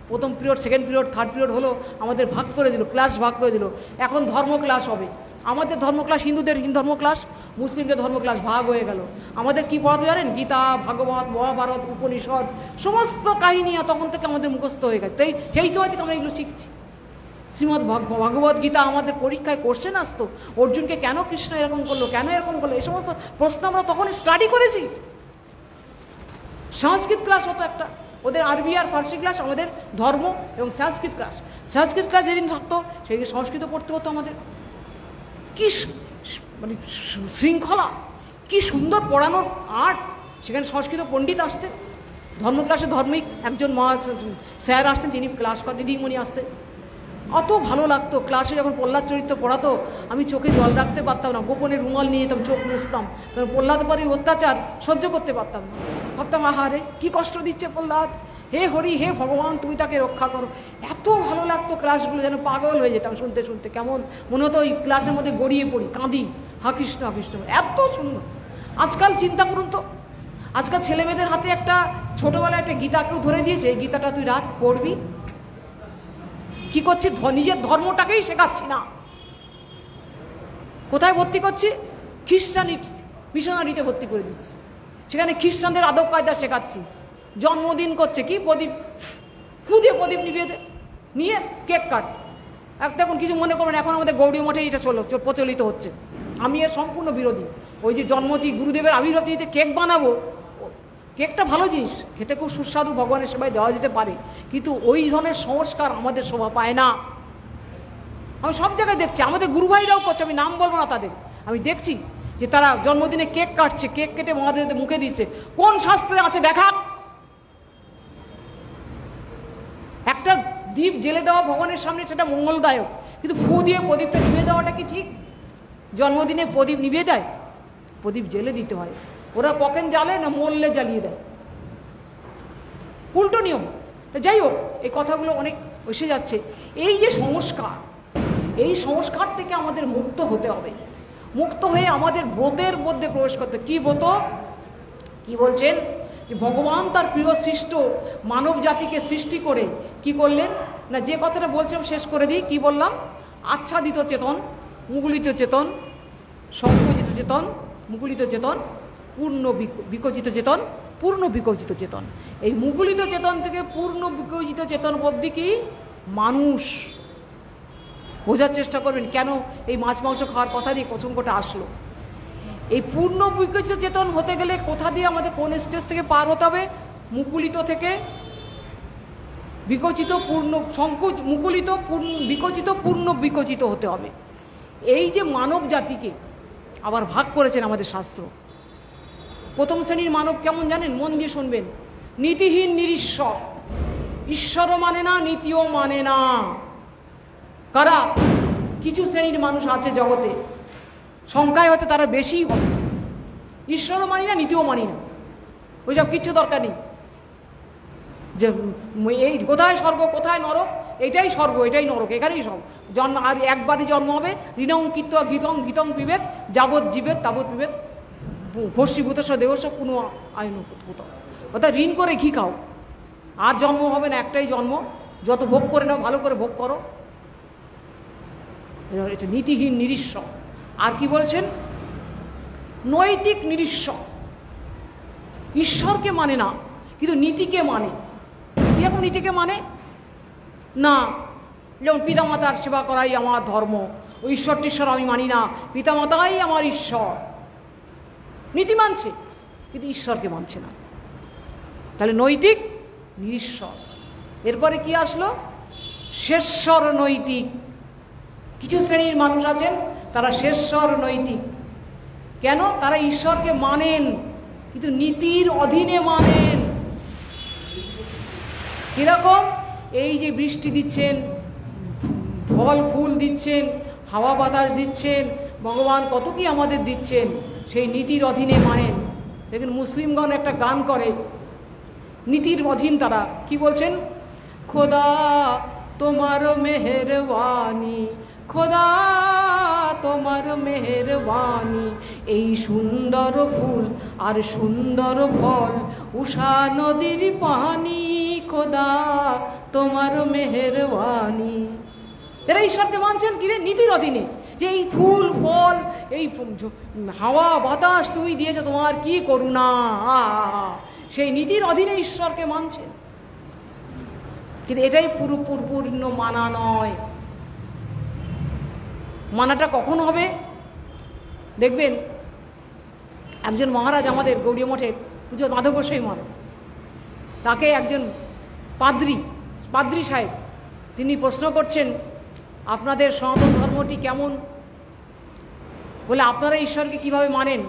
প্রথম period, second period, third period হলো, আমাদের ভাগ করে দিল, ক্লাস ভাগ করে দিল। এখন ধর্ম ক্লাস হবে। আমাদের ধর্ম ক্লাস, হিন্দুদের হিন্দু ধর্ম ক্লাস, মুসলিমদের ধর্ম ক্লাস ভাগ হয়ে গেল। আমাদের কি পড়াতে জানেন? গীতা, ভাগবত, মহাভারত, উপনিষদ, সমস্ত কাহিনী তখন থেকে আমাদের মুখস্থ হয়ে গেছে। সেই তো আজকে আমরা এগুলো শিখছি। শ্রীমদ্ ভাগবত গীতা আমাদের পরীক্ষায় কোশ্চেন আসতো, অর্জুনকে কেন কৃষ্ণ এরকম করলো, কেন এরকম করলো, এই সমস্ত প্রশ্ন আমরা তখন স্টাডি করেছি। সংস্কৃত ক্লাস হতো একটা, ওদের আরবি আর ফার্সি ক্লাস, আমাদের ধর্ম এবং সংস্কৃত ক্লাস। সংস্কৃত ক্লাস যেদিন থাকতো সেদিন সংস্কৃত পড়তে হতো আমাদের। কি মানে শৃঙ্খলা, কি সুন্দর পড়ানোর আর্ট। সেখানে সংস্কৃত পণ্ডিত আসতেন, ধর্ম ক্লাসে ধর্মিক একজন স্যার আসতেন, তিনি ক্লাস দিদিমণি আসতেন। অত ভালো লাগতো। ক্লাসে যখন প্রহ্লাদ চরিত্র পড়াতো, আমি চোখে জল রাখতে পারতাম না, গোপনে রুমাল নিয়ে যেতাম, চোখ মুছতাম, কারণ প্রহ্লাদ পরে অত্যাচার সহ্য করতে পারতাম না। ভাবতাম আহারে কি কষ্ট দিচ্ছে প্রহ্লাদ, হে হরি, হে ভগবান, তুমি তাকে রক্ষা করো। এত ভালো লাগতো ক্লাসগুলো, যেন পাগল হয়ে যেতাম শুনতে শুনতে। কেমন মনে হতো ওই ক্লাসের মধ্যে গড়িয়ে পড়ি, কাঁদি, হা কৃষ্ণ হা কৃষ্ণ, এত সুন্দর। আজকাল চিন্তা করুন তো, আজকাল ছেলেমেয়েদের হাতে একটা ছোটোবেলায় একটা গীতাকেও ধরে দিয়েছে, এই গীতাটা তুই রাত পড়বি। কি করছি? নিজের ধর্মটাকেই শেখাচ্ছি না। কোথায় ভর্তি করছি? খ্রিস্টানি মিশনারিতে ভর্তি করে দিচ্ছি। সেখানে খ্রিস্টানদের আদব কায়দা শেখাচ্ছি। জন্মদিন করছে কি প্রদীপ ফু দিয়ে প্রদীপ নিভিয়ে দে, নিয়ে কেক কাট। দেখুন কিছু মনে করবেন, এখন আমাদের গৌড়ী মঠে এটা প্রচলিত হচ্ছে। আমি এর সম্পূর্ণ বিরোধী। ওই যে জন্মতি গুরুদেবের আবির্ভাব তিথিতে কেক বানাবো, কেকটা ভালো জিনিস, খেতে খুব সুস্বাদু, ভগবানের সেবায় দেওয়া যেতে পারে, কিন্তু ওই ধরনের সংস্কার আমাদের শোভা পায় না। আমি সব জায়গায় দেখছি, আমাদের গুরু ভাইরাও করছে, আমি নাম বলবো না তাদের, আমি দেখছি যে তারা জন্মদিনে কেক কাটছে, কেক কেটে মহাদেবদের মুখে দিচ্ছে। কোন শাস্ত্রে আছে দেখা? একটা দীপ জেলে দেওয়া ভগবানের সামনে সেটা মঙ্গলদায়ক, কিন্তু ফু দিয়ে প্রদীপটা নিভিয়ে দেওয়াটা কি ঠিক? জন্মদিনে প্রদীপ নিভিয়ে দেয়? প্রদীপ জেলে দিতে হয়। ওরা পকেন জ্বালে না মরলে জ্বালিয়ে দেয়, উল্টো নিয়ম। যাই হোক, এই কথাগুলো অনেক এসে যাচ্ছে। এই যে সংস্কার, এই সংস্কার থেকে আমাদের মুক্ত হতে হবে। মুক্ত হয়ে আমাদের ব্রতের মধ্যে প্রবেশ করতে। কি ব্রত? কি বলছেন? যে ভগবান তার প্রিয় সৃষ্ট মানব জাতিকে সৃষ্টি করে কি করলেন না, যে কথাটা বলছিলাম শেষ করে দিই। কি বললাম? আচ্ছাদিত চেতন, মুকুলিত চেতন, সংকুচিত চেতন, মুকুলিত চেতন, পূর্ণ বিকচিত চেতন, পূর্ণ বিকচিত চেতন। এই মুকুলিত চেতন থেকে পূর্ণ বিকচিত চেতন অবধি কি মানুষ। বোঝার চেষ্টা করবেন কেন এই মাছ মাংস খাওয়ার কথা দিয়ে প্রসঙ্গটা আসলো। এই পূর্ণ বিকচিত চেতন হতে গেলে কোথা দিয়ে আমাদের কোন স্টেজ থেকে পার হতে হবে? মুকুলিত থেকে বিকচিত, পূর্ণ মুকুলিত, বিকচিত, পূর্ণ বিকচিত হতে হবে। এই যে মানব জাতিকে আবার ভাগ করেছেন আমাদের শাস্ত্র। প্রথম শ্রেণীর মানব কেমন জানেন? মন দিয়ে শুনবেন। নীতিহীন, নিরীশ্বর, ঈশ্বরও মানে না, নীতিও মানে না। কারা? কিছু শ্রেণীর মানুষ আছে জগতে, সংখ্যায় হয়তো তারা বেশি হবে। ঈশ্বরও মানি না, নীতিও মানি না, ওইসব কিচ্ছু দরকার নেই। যে এই কোথায় স্বর্গ কোথায় নরক, এটাই স্বর্গ এটাই নরক, এখানেই সব জন্ম। আর একবারই জন্ম হবে। ঋণং কীর্ত গীতং গীতং বিভেদ, যাবৎ জীবেদ তাবৎ বিভেদ, ভস্মীভূত দেহস্য কোনো আইন ভূত। অর্থাৎ ঋণ করে ঘি খাও, আর জন্ম হবে না, একটাই জন্ম। যত ভোগ করে নাও, ভালো করে ভোগ করো। এটা নীতিহীন, নিরীশ্বর। আর কি বলছেন? নৈতিক নিরীশ্বর। ঈশ্বরকে মানে না, কিন্তু নীতিকে মানে। কিরকম নীতিকে মানে? না, যেমন পিতামাতার সেবা করাই আমার ধর্ম, ওই ঈশ্বর টিশ্বর আমি মানি না, পিতামাতাই আমার ঈশ্বর। নীতি মানছে কিন্তু ঈশ্বরকে মানছে না। তাহলে নৈতিক, নিরীশ্বর। এরপরে কি আসলো? শেষর নৈতিক। কিছু শ্রেণীর মানুষ আছেন তারা শেষর নৈতিক। কেন? তারা ঈশ্বরকে মানেন কিন্তু নীতির অধীনে মানেন। কিরকম? এই যে বৃষ্টি দিচ্ছেন, ফল ফুল দিচ্ছেন, হাওয়া বাতাস দিচ্ছেন, ভগবান কত কি আমাদের দিচ্ছেন, সেই নীতির অধীনে মানেন। দেখুন মুসলিমগণ একটা গান করে, নীতির অধীন তারা। কি বলছেন? খোদা তোমার মেহেরবানি, খোদা তোমার মেহেরবানি, এই সুন্দর ফুল আর সুন্দর ফল, উষা নদীর পানি, খোদা তোমার মেহেরবানি। এরা ঈশ্বরকে মানছেন কি রে? নীতির অধীনে। যে এই ফুল ফল, এই হাওয়া বাতাস তুমি দিয়েছো, তোমার কি করুণা, সেই নীতির অধীনে ঈশ্বরকে মানছেন। কিন্তু এটাই পূর্ণ মানা নয়। মানাটা কখন হবে? দেখবেন একজন মহারাজ আমাদের গৌড়ীয় মঠের পুজো মাধব গোসাই মহারাজ, তাকে একজন পাদ্রী সাহেব তিনি প্রশ্ন করছেন, আপনাদের সনাতন ধর্মটি কেমন? বলে আপনারা ঈশ্বরকে কিভাবে মানেন?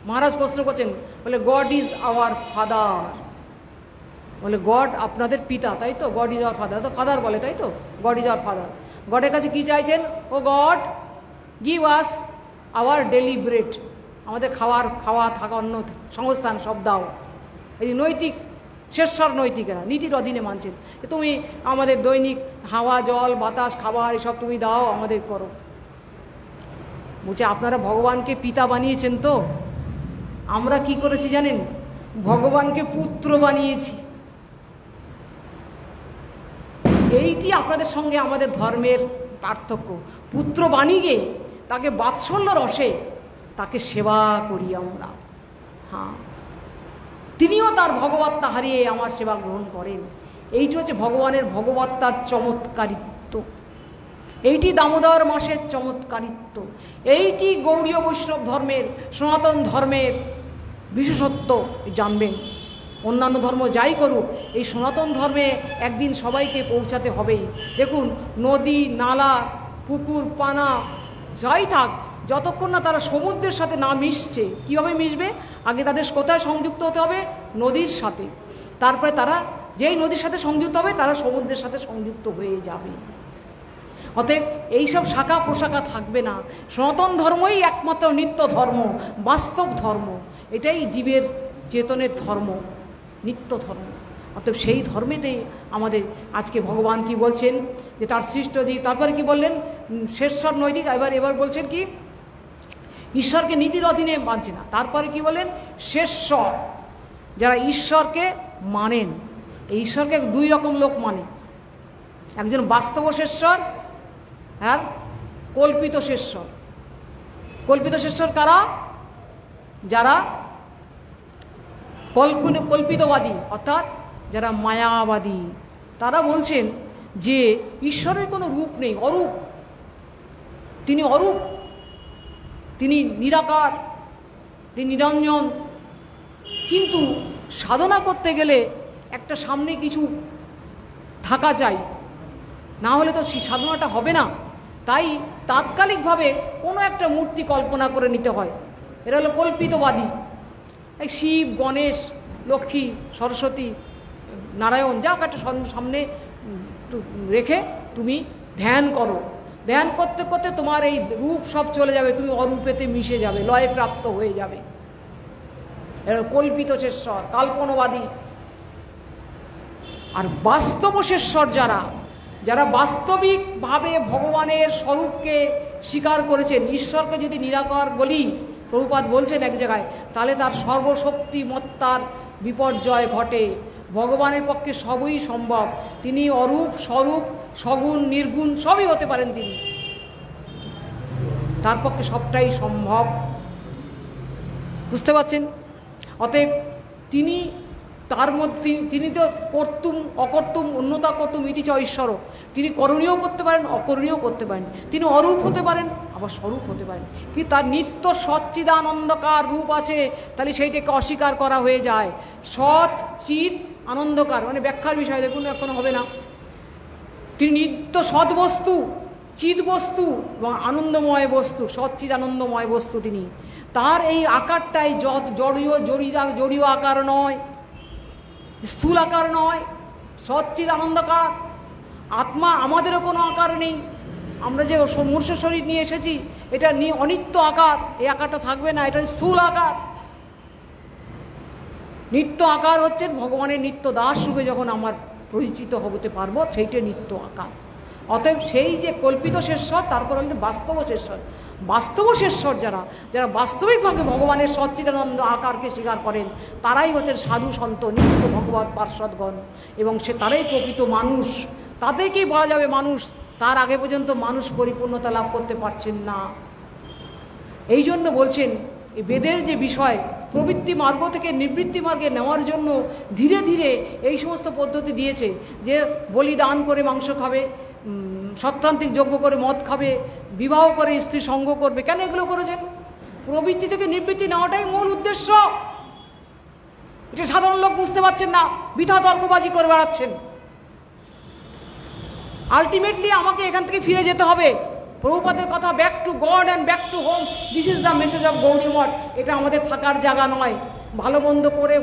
মহারাজ প্রশ্ন করছেন, বলে গড ইজ আওয়ার ফাদার। বলে গড আপনাদের পিতা, তাই তো? গড ইজ আওয়ার ফাদার, তো ফাদার বলে, তাই তো? God is our father. গডের কাছে কি চাইছেন? O God give us our daily bread, আমাদের খাওয়া থাকা অন্য সংস্থান সব দাও। এই নৈতিক, শেষর নৈতিকেরা নীতির অধীনে মানছেন। তুমি আমাদের দৈনিক হাওয়া জল বাতাস খাবার এসব তুমি দাও, আমাদের করো। বলছে আপনারা ভগবানকে পিতা বানিয়েছেন তো, আমরা কি করেছি জানেন? ভগবানকে পুত্র বানিয়েছি। এইটি আপনাদের সঙ্গে আমাদের ধর্মের পার্থক্য। পুত্র বানিয়ে তাকে বাৎসল্য রসে তাকে সেবা করি আমরা। হ্যাঁ, তিনিও তার ভগবত্তা হারিয়ে আমার সেবা গ্রহণ করেন। এইটি হচ্ছে ভগবানের ভগবত্তার চমৎকারিত্ব, এইটি দামোদর মাসের চমৎকারিত্ব, এইটি গৌড়ীয় বৈষ্ণব ধর্মের, সনাতন ধর্মের বিশেষত্ব জানবেন। অন্যান্য ধর্ম যাই করুক, এই সনাতন ধর্মে একদিন সবাইকে পৌঁছাতে হবেই। দেখুন, নদী, নালা, পুকুর, পানা যাই থাক, যতক্ষণ না তারা সমুদ্রের সাথে না মিশছে, কীভাবে মিশবে? আগে তাদের কোথায় সংযুক্ত হতে হবে? নদীর সাথে। তারপরে তারা যেই নদীর সাথে সংযুক্ত হবে, তারা সমুদ্রের সাথে সংযুক্ত হয়ে যাবে। অতএব এইসব শাখা প্রশাখা থাকবে না। সনাতন ধর্মই একমাত্র নিত্য ধর্ম, বাস্তব ধর্ম। এটাই জীবের চেতনের ধর্ম, নিত্য ধর্ম। অতএব সেই ধর্মেতেই আমাদের আজকে ভগবান কি বলছেন, যে তার সৃষ্ট জীব। তারপরে কি বললেন? শেষর নৈতিক। এবার বলছেন কি? ঈশ্বরকে নীতির অধীনে মানছে না। তারপরে কি বলেন? শেষর, যারা ঈশ্বরকে মানেন। এই ঈশ্বরকে দুই রকম লোক মানে, একজন বাস্তব শেষর আর কল্পিত শেষর। কল্পিত শেষর কারা? যারা কল্পিতবাদী, অর্থাৎ যারা মায়াবাদী। তারা বলছেন যে ঈশ্বরের কোনো রূপ নেই, অরূপ, তিনি অরূপ, তিনি নিরাকার, তিনি নিরঞ্জন। কিন্তু সাধনা করতে গেলে একটা সামনে কিছু থাকা চাই, না হলে তো সাধনাটা হবে না। তাই তাৎকালিকভাবে কোনো একটা মূর্তি কল্পনা করে নিতে হয়। এরা হলো কল্পিতবাদী। এই শিব, গণেশ, লক্ষ্মী, সরস্বতী, নারায়ণ যা একটা সামনে রেখে তুমি ধ্যান করো। ধ্যান করতে করতে তোমার এই রূপ সব চলে যাবে, তুমি অরূপেতে মিশে যাবে, লয়ে প্রাপ্ত হয়ে যাবে। এরা কল্পিত শেষর, কাল্পনবাদী। আর বাস্তবশেশ্বর যারা, যারা বাস্তবিকভাবে ভগবানের স্বরূপকে স্বীকার করেছেন, ঈশ্বরকে যদি নিরাকার বলি, প্রভুপাদ বলছেন এক জায়গায়, তাহলে তার সর্বশক্তিমত্তার বিপর্যয় ঘটে। ভগবানের পক্ষে সবই সম্ভব। তিনি অরূপ, স্বরূপ, সগুণ, নির্গুণ সবই হতে পারেন তিনি, তার পক্ষে সবটাই সম্ভব। বুঝতে পারছেন? অতএব তিনি তার মধ্যে, তিনি তো কর্তুম অকর্তুম উন্নতা কর্তুম ইতি চ ঈশ্বর। তিনি করণীয় করতে পারেন, অকরণীয় করতে পারেন। তিনি অরূপ হতে পারেন, আবার স্বরূপ হতে পারেন। কি তার নিত্য সচ্চিদানন্দকার রূপ আছে, তাহলে সেইটাকে অস্বীকার করা হয়ে যায়। সৎ চিৎ আনন্দকার, মানে ব্যাখ্যার বিষয় দেখুন, এখনো হবে না। তিনি নিত্য সৎ বস্তু, চিৎ বস্তু এবং আনন্দময় বস্তু, সচ্চিদ আনন্দময় বস্তু তিনি। তার এই আকারটাই জড়ীয় আকার নয়, স্থূল আকার নয়, সচ্চিদ আনন্দকার। আত্মা আমাদেরও কোনো আকার নেই। আমরা যে মূর্ছ শরীর নিয়ে এসেছি, এটা নিয়ে অনিত্য আকার, এই আকারটা থাকবে না, এটা স্থূল আকার। নিত্য আকার হচ্ছে ভগবানের নিত্য দাস রূপে যখন আমার পরিচিত হতে পারবো, সেইটা নিত্য আকার। অতএব সেই যে কল্পিত শেষর, তারপর হচ্ছে বাস্তব শেষর। বাস্তব শেষর যারা, যারা বাস্তবিকভাবে ভগবানের সচ্চিদানন্দ আকারকে স্বীকার করেন, তারাই হচ্ছেন সাধু সন্ত, নিত্য ভগবত পার্ষদগণ। এবং তারাই প্রকৃত মানুষ। তাদেরকেই বলা যাবে মানুষ। তার আগে পর্যন্ত মানুষ পরিপূর্ণতা লাভ করতে পারছেন না। এই জন্য বলছেন, এই বেদের যে বিষয়, প্রবৃত্তি মার্গ থেকে নিবৃত্তি মার্গে নেওয়ার জন্য ধীরে ধীরে এই সমস্ত পদ্ধতি দিয়েছে। যে বলিদান করে মাংস খাবে, সত্রান্তিক যজ্ঞ করে মদ খাবে, বিবাহ করে স্ত্রী সঙ্গ করবে। কেন এগুলো করেছেন? প্রবৃত্তি থেকে নিবৃত্তি নেওয়াটাই মূল উদ্দেশ্য। এটা সাধারণ লোক বুঝতে পারছেন না, বৃথা তর্কবাজি করে বেড়াচ্ছেন। আলটিমেটলি আমাকে এখান থেকে ফিরে যেতে হবে। প্রভুপাদের কথা, back to God and back to home, this is the message of Gaudiya Math. এটা আমাদের থাকার জায়গা নয়। ভালো মন্দ করে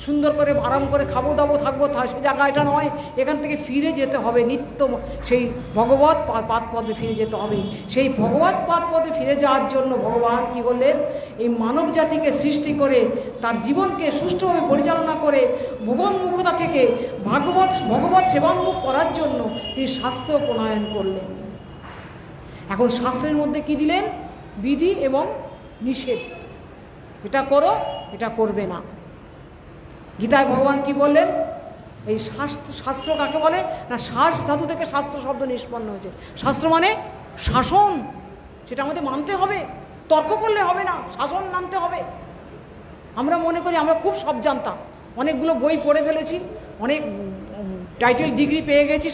সুন্দর করে আরাম করে খাবো দাবো থাকবো, সে জায়গা এটা নয়। এখান থেকে ফিরে যেতে হবে, নিত্য সেই ভগবৎ পাদপদে ফিরে যেতে হবে। সেই ভগবৎ পাদপদে ফিরে যাওয়ার জন্য ভগবান কি বললেন? এই মানব জাতিকে সৃষ্টি করে তার জীবনকে সুষ্ঠুভাবে পরিচালনা করে ভগবন্মুখতা থেকে ভগবৎ সেবান্মুখ করার জন্য তিনি শাস্ত্র প্রণয়ন করলেন। এখন শাস্ত্রের মধ্যে কি দিলেন? বিধি এবং নিষেধ। এটা করো, এটা করবে না। গীতায় ভগবান কি বললেন? এই শাস্ত্র কাকে বলে না? শাস ধাতু থেকে শাস্ত্র শব্দ নিষ্পন্ন হয়েছে। শাস্ত্র মানে শাসন, সেটা আমাদের মানতে হবে। তর্ক করলে হবে না, শাসন মানতে হবে। আমরা মনে করি আমরা খুব সব জানতাম, অনেকগুলো বই পড়ে ফেলেছি, অনেক টাইটেল ডিগ্রি পেয়ে গেছি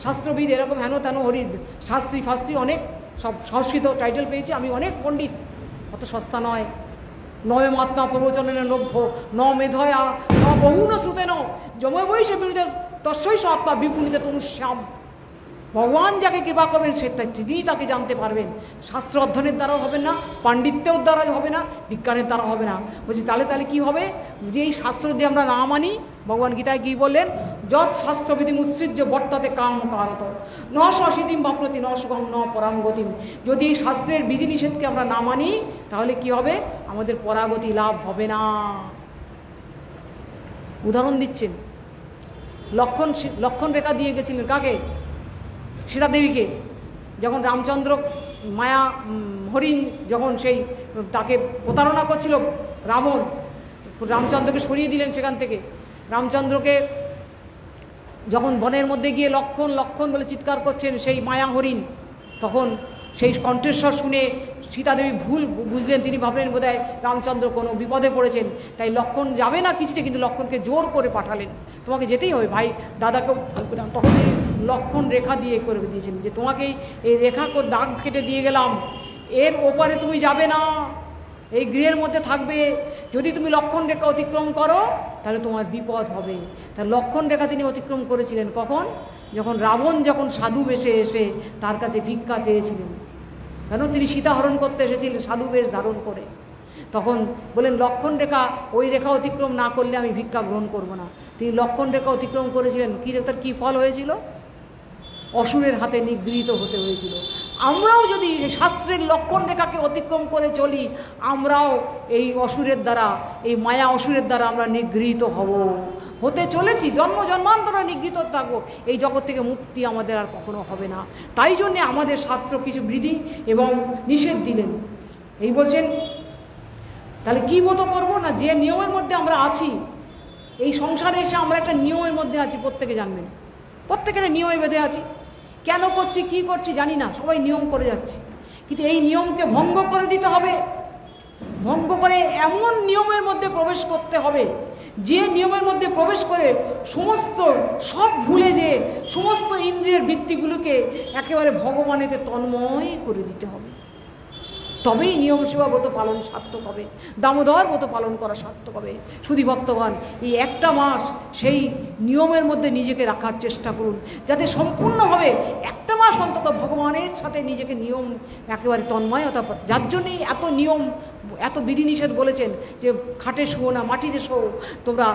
শাস্ত্রবিদ এরকম হেন তেন হরি শাস্ত্রী ফাস্ত্রী অনেক সব সংস্কৃত টাইটেল পেয়েছি, আমি অনেক পণ্ডিত, অত সস্তা নয়। নয় মাত্মা প্রবচনের লভ্য ন মেধয়া ন বহুন শ্রুতে ন যময় বৈশে বিরুদ্ধে তস্যৈষ আত্মা বিপুনিতে তনুশ্যাম। ভগবান যাকে কৃপা করবেন তিনি তাকে জানতে পারবেন। শাস্ত্র অধ্যয়নের দ্বারাও হবে না, পাণ্ডিত্যের দ্বারা হবে না, বিজ্ঞানের দ্বারা হবে না। বলছি তাহলে কি হবে? যে এই শাস্ত্র দিয়ে আমরা না মানি, ভগবান গীতায় কী বললেন? যৎ শাস্ত্রবিধি মুৎসৃজ্য বর্তাতে কাম কারত ন সসিতিম বাপ্রতি ন সুগম ন পরাঙ্গতিম। যদি এই শাস্ত্রের বিধিনিষেধকে আমরা না মানি তাহলে কি হবে? আমাদের পরাগতি লাভ হবে না। উদাহরণ দিচ্ছেন, লক্ষণ রেখা দিয়ে গেছিলেন কাকে? সীতা দেবীকে। যখন রামচন্দ্র মায়া হরিণ যখন সেই তাকে প্রতারণা করছিল রাবণ, রামচন্দ্রকে সরিয়ে দিলেন সেখান থেকে। রামচন্দ্রকে যখন বনের মধ্যে গিয়ে লক্ষণ লক্ষণ বলে চিৎকার করছেন সেই মায়া হরিণ, তখন সেই কণ্ঠস্বর শুনে সীতা দেবী ভুল বুঝলেন, তিনি ভাবলেন বোধহয় রামচন্দ্র কোনো বিপদে পড়েছেন, তাই লক্ষণ যাবে না কিছুতে, কিন্তু লক্ষণকে জোর করে পাঠালেন, তোমাকে যেতেই হবে ভাই, দাদাকেও তখন লক্ষণ রেখা দিয়ে করে দিয়েছেন যে তোমাকে এই রেখা দাগ কেটে দিয়ে গেলাম, এর ওপারে তুমি যাবে না, এই গৃহের মধ্যে থাকবে। যদি তুমি লক্ষণ রেখা অতিক্রম করো তাহলে তোমার বিপদ হবে। তা লক্ষণ রেখা তিনি অতিক্রম করেছিলেন কখন? যখন রাবণ যখন সাধু বেশে এসে তার কাছে ভিক্ষা চেয়েছিলেন, কারণ তিনি সীতা হরণ করতে এসেছিলেন সাধু বেশ ধারণ করে। তখন বলেন লক্ষণ রেখা, ওই রেখা অতিক্রম না করলে আমি ভিক্ষা গ্রহণ করব না। তিনি লক্ষণ রেখা অতিক্রম করেছিলেন, তার কী ফল হয়েছিল? অসুরের হাতে নিগৃহীত হতে হয়েছিল। আমরাও যদি শাস্ত্রের লক্ষণ রেখাকে অতিক্রম করে চলি, আমরাও এই অসুরের দ্বারা, এই মায়া অসুরের দ্বারা আমরা নিগৃহীত হতে চলেছি, জন্ম জন্মান্তরে নিগৃহীত থাকবো। এই জগৎ থেকে মুক্তি আমাদের আর কখনো হবে না। তাই জন্যে আমাদের শাস্ত্র কিছু বিধি এবং নিষেধ দিলেন। এই বলছেন তাহলে কী মত করবো না, যে নিয়মের মধ্যে আমরা আছি, এই সংসারে এসে আমরা একটা নিয়মের মধ্যে আছি, প্রত্যেকে জানবেন, প্রত্যেকের নিয়মে বেঁধে আছি। কেন করছি কী করছি জানি না, সবাই নিয়ম করে যাচ্ছে, কিন্তু এই নিয়মকে ভঙ্গ করে দিতে হবে। ভঙ্গ করে এমন নিয়মের মধ্যে প্রবেশ করতে হবে যে নিয়মের মধ্যে প্রবেশ করে সব ভুলে যে সমস্ত ইন্দ্রিয়ের বৃত্তিগুলোকে একেবারে ভগবানেতে তন্ময় করে দিতে হবে। তবেই নিয়ম সেবা ব্রত পালন সার্থক হবে, দামোদর ব্রত পালন করা সার্থক হবে। শুধু ভক্তগণ, এই একটা মাস সেই নিয়মের মধ্যে নিজেকে রাখার চেষ্টা করুন, যাতে সম্পূর্ণভাবে একটা মাস অন্তত ভগবানের সাথে নিজেকে নিয়ম একেবারে তন্ময়তা, যার জন্যই এত নিয়ম, এত বিধিনিষেধ বলেছেন যে খাটে শোও না, মাটিতে শোও, তোমরা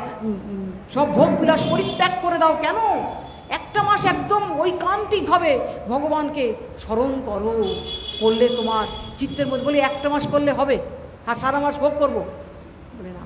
সব ভোগ বিলাস পরিত্যাগ করে দাও। কেন? একটা মাস একদম ঐকান্তিকভাবে ভগবানকে স্মরণ করো, করলে তোমার চিত্তের মধ্যে, বলি একটা মাস করলে হবে আর সারা মাস ভোগ করবো? বলে না,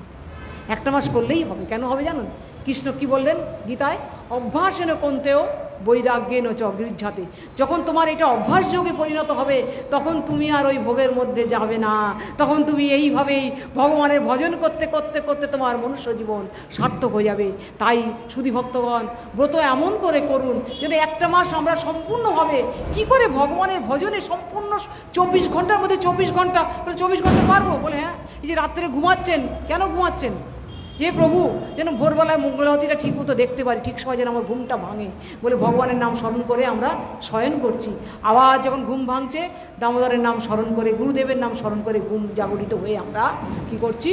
একটা মাস করলেই হবে। কেন হবে জানুন? কৃষ্ণ কি বললেন গীতায়? অভ্যাসেন কন্তেও বৈরাগ্যেন চ গৃহ্যাতে। যখন তোমার এটা অভ্যাস যোগে পরিণত হবে তখন তুমি আর ওই ভোগের মধ্যে যাবে না, তখন তুমি এইভাবেই ভগবানের ভজন করতে করতে করতে তোমার মনুষ্য জীবন সার্থক হয়ে যাবে। তাই শুধু ভক্তগণ, ব্রত এমন করে করুন যেন একটা মাস আমরা সম্পূর্ণভাবে কি করে ভগবানের ভজনে সম্পূর্ণ 24 ঘন্টার মধ্যে 24 ঘন্টা, বলে 24 ঘন্টা পারবো? বলে হ্যাঁ। এই যে রাত্রে ঘুমাচ্ছেন, কেন ঘুমাচ্ছেন? যে প্রভু যেন ভোরবেলায় মঙ্গলাবতীটা ঠিক মতো দেখতে পারি, ঠিক সময় যেন আমার ঘুমটা ভাঙে, বলে ভগবানের নাম স্মরণ করে আমরা শয়ন করছি। আবার যখন ঘুম ভাঙছে দামোদরের নাম স্মরণ করে, গুরুদেবের নাম স্মরণ করে ঘুম জাগরিত হয়ে আমরা কি করছি?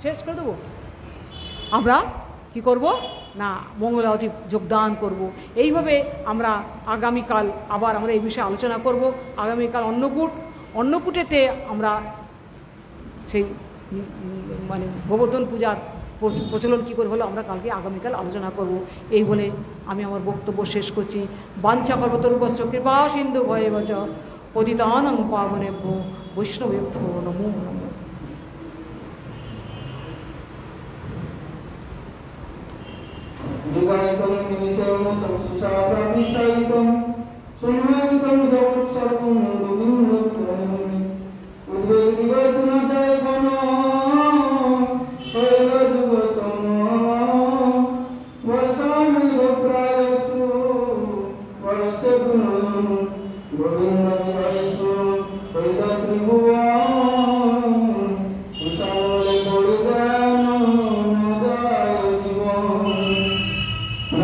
শেষ করে দেবো। আমরা কি করব না, মঙ্গলাবতী যোগদান করব। এইভাবে আমরা আগামীকাল আবার আমরা এই বিষয়ে আলোচনা করব। আগামীকাল অন্নকূটেতে আমরা সেই মানে গোবর্ধন পূজার প্রচলন কী করে হলো আমরা কালকে আগামীকাল আলোচনা করব। এই বলে আমি আমার বক্তব্য শেষ করছি। বাঞ্ছা কল্পতরুভ্যশ্চ কৃপা সিন্ধু ভয়েবচ পতিতানাং পাবনেভ্যো বৈষ্ণবেভ্যো নমো নমঃ।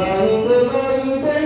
গাইতে গাইতে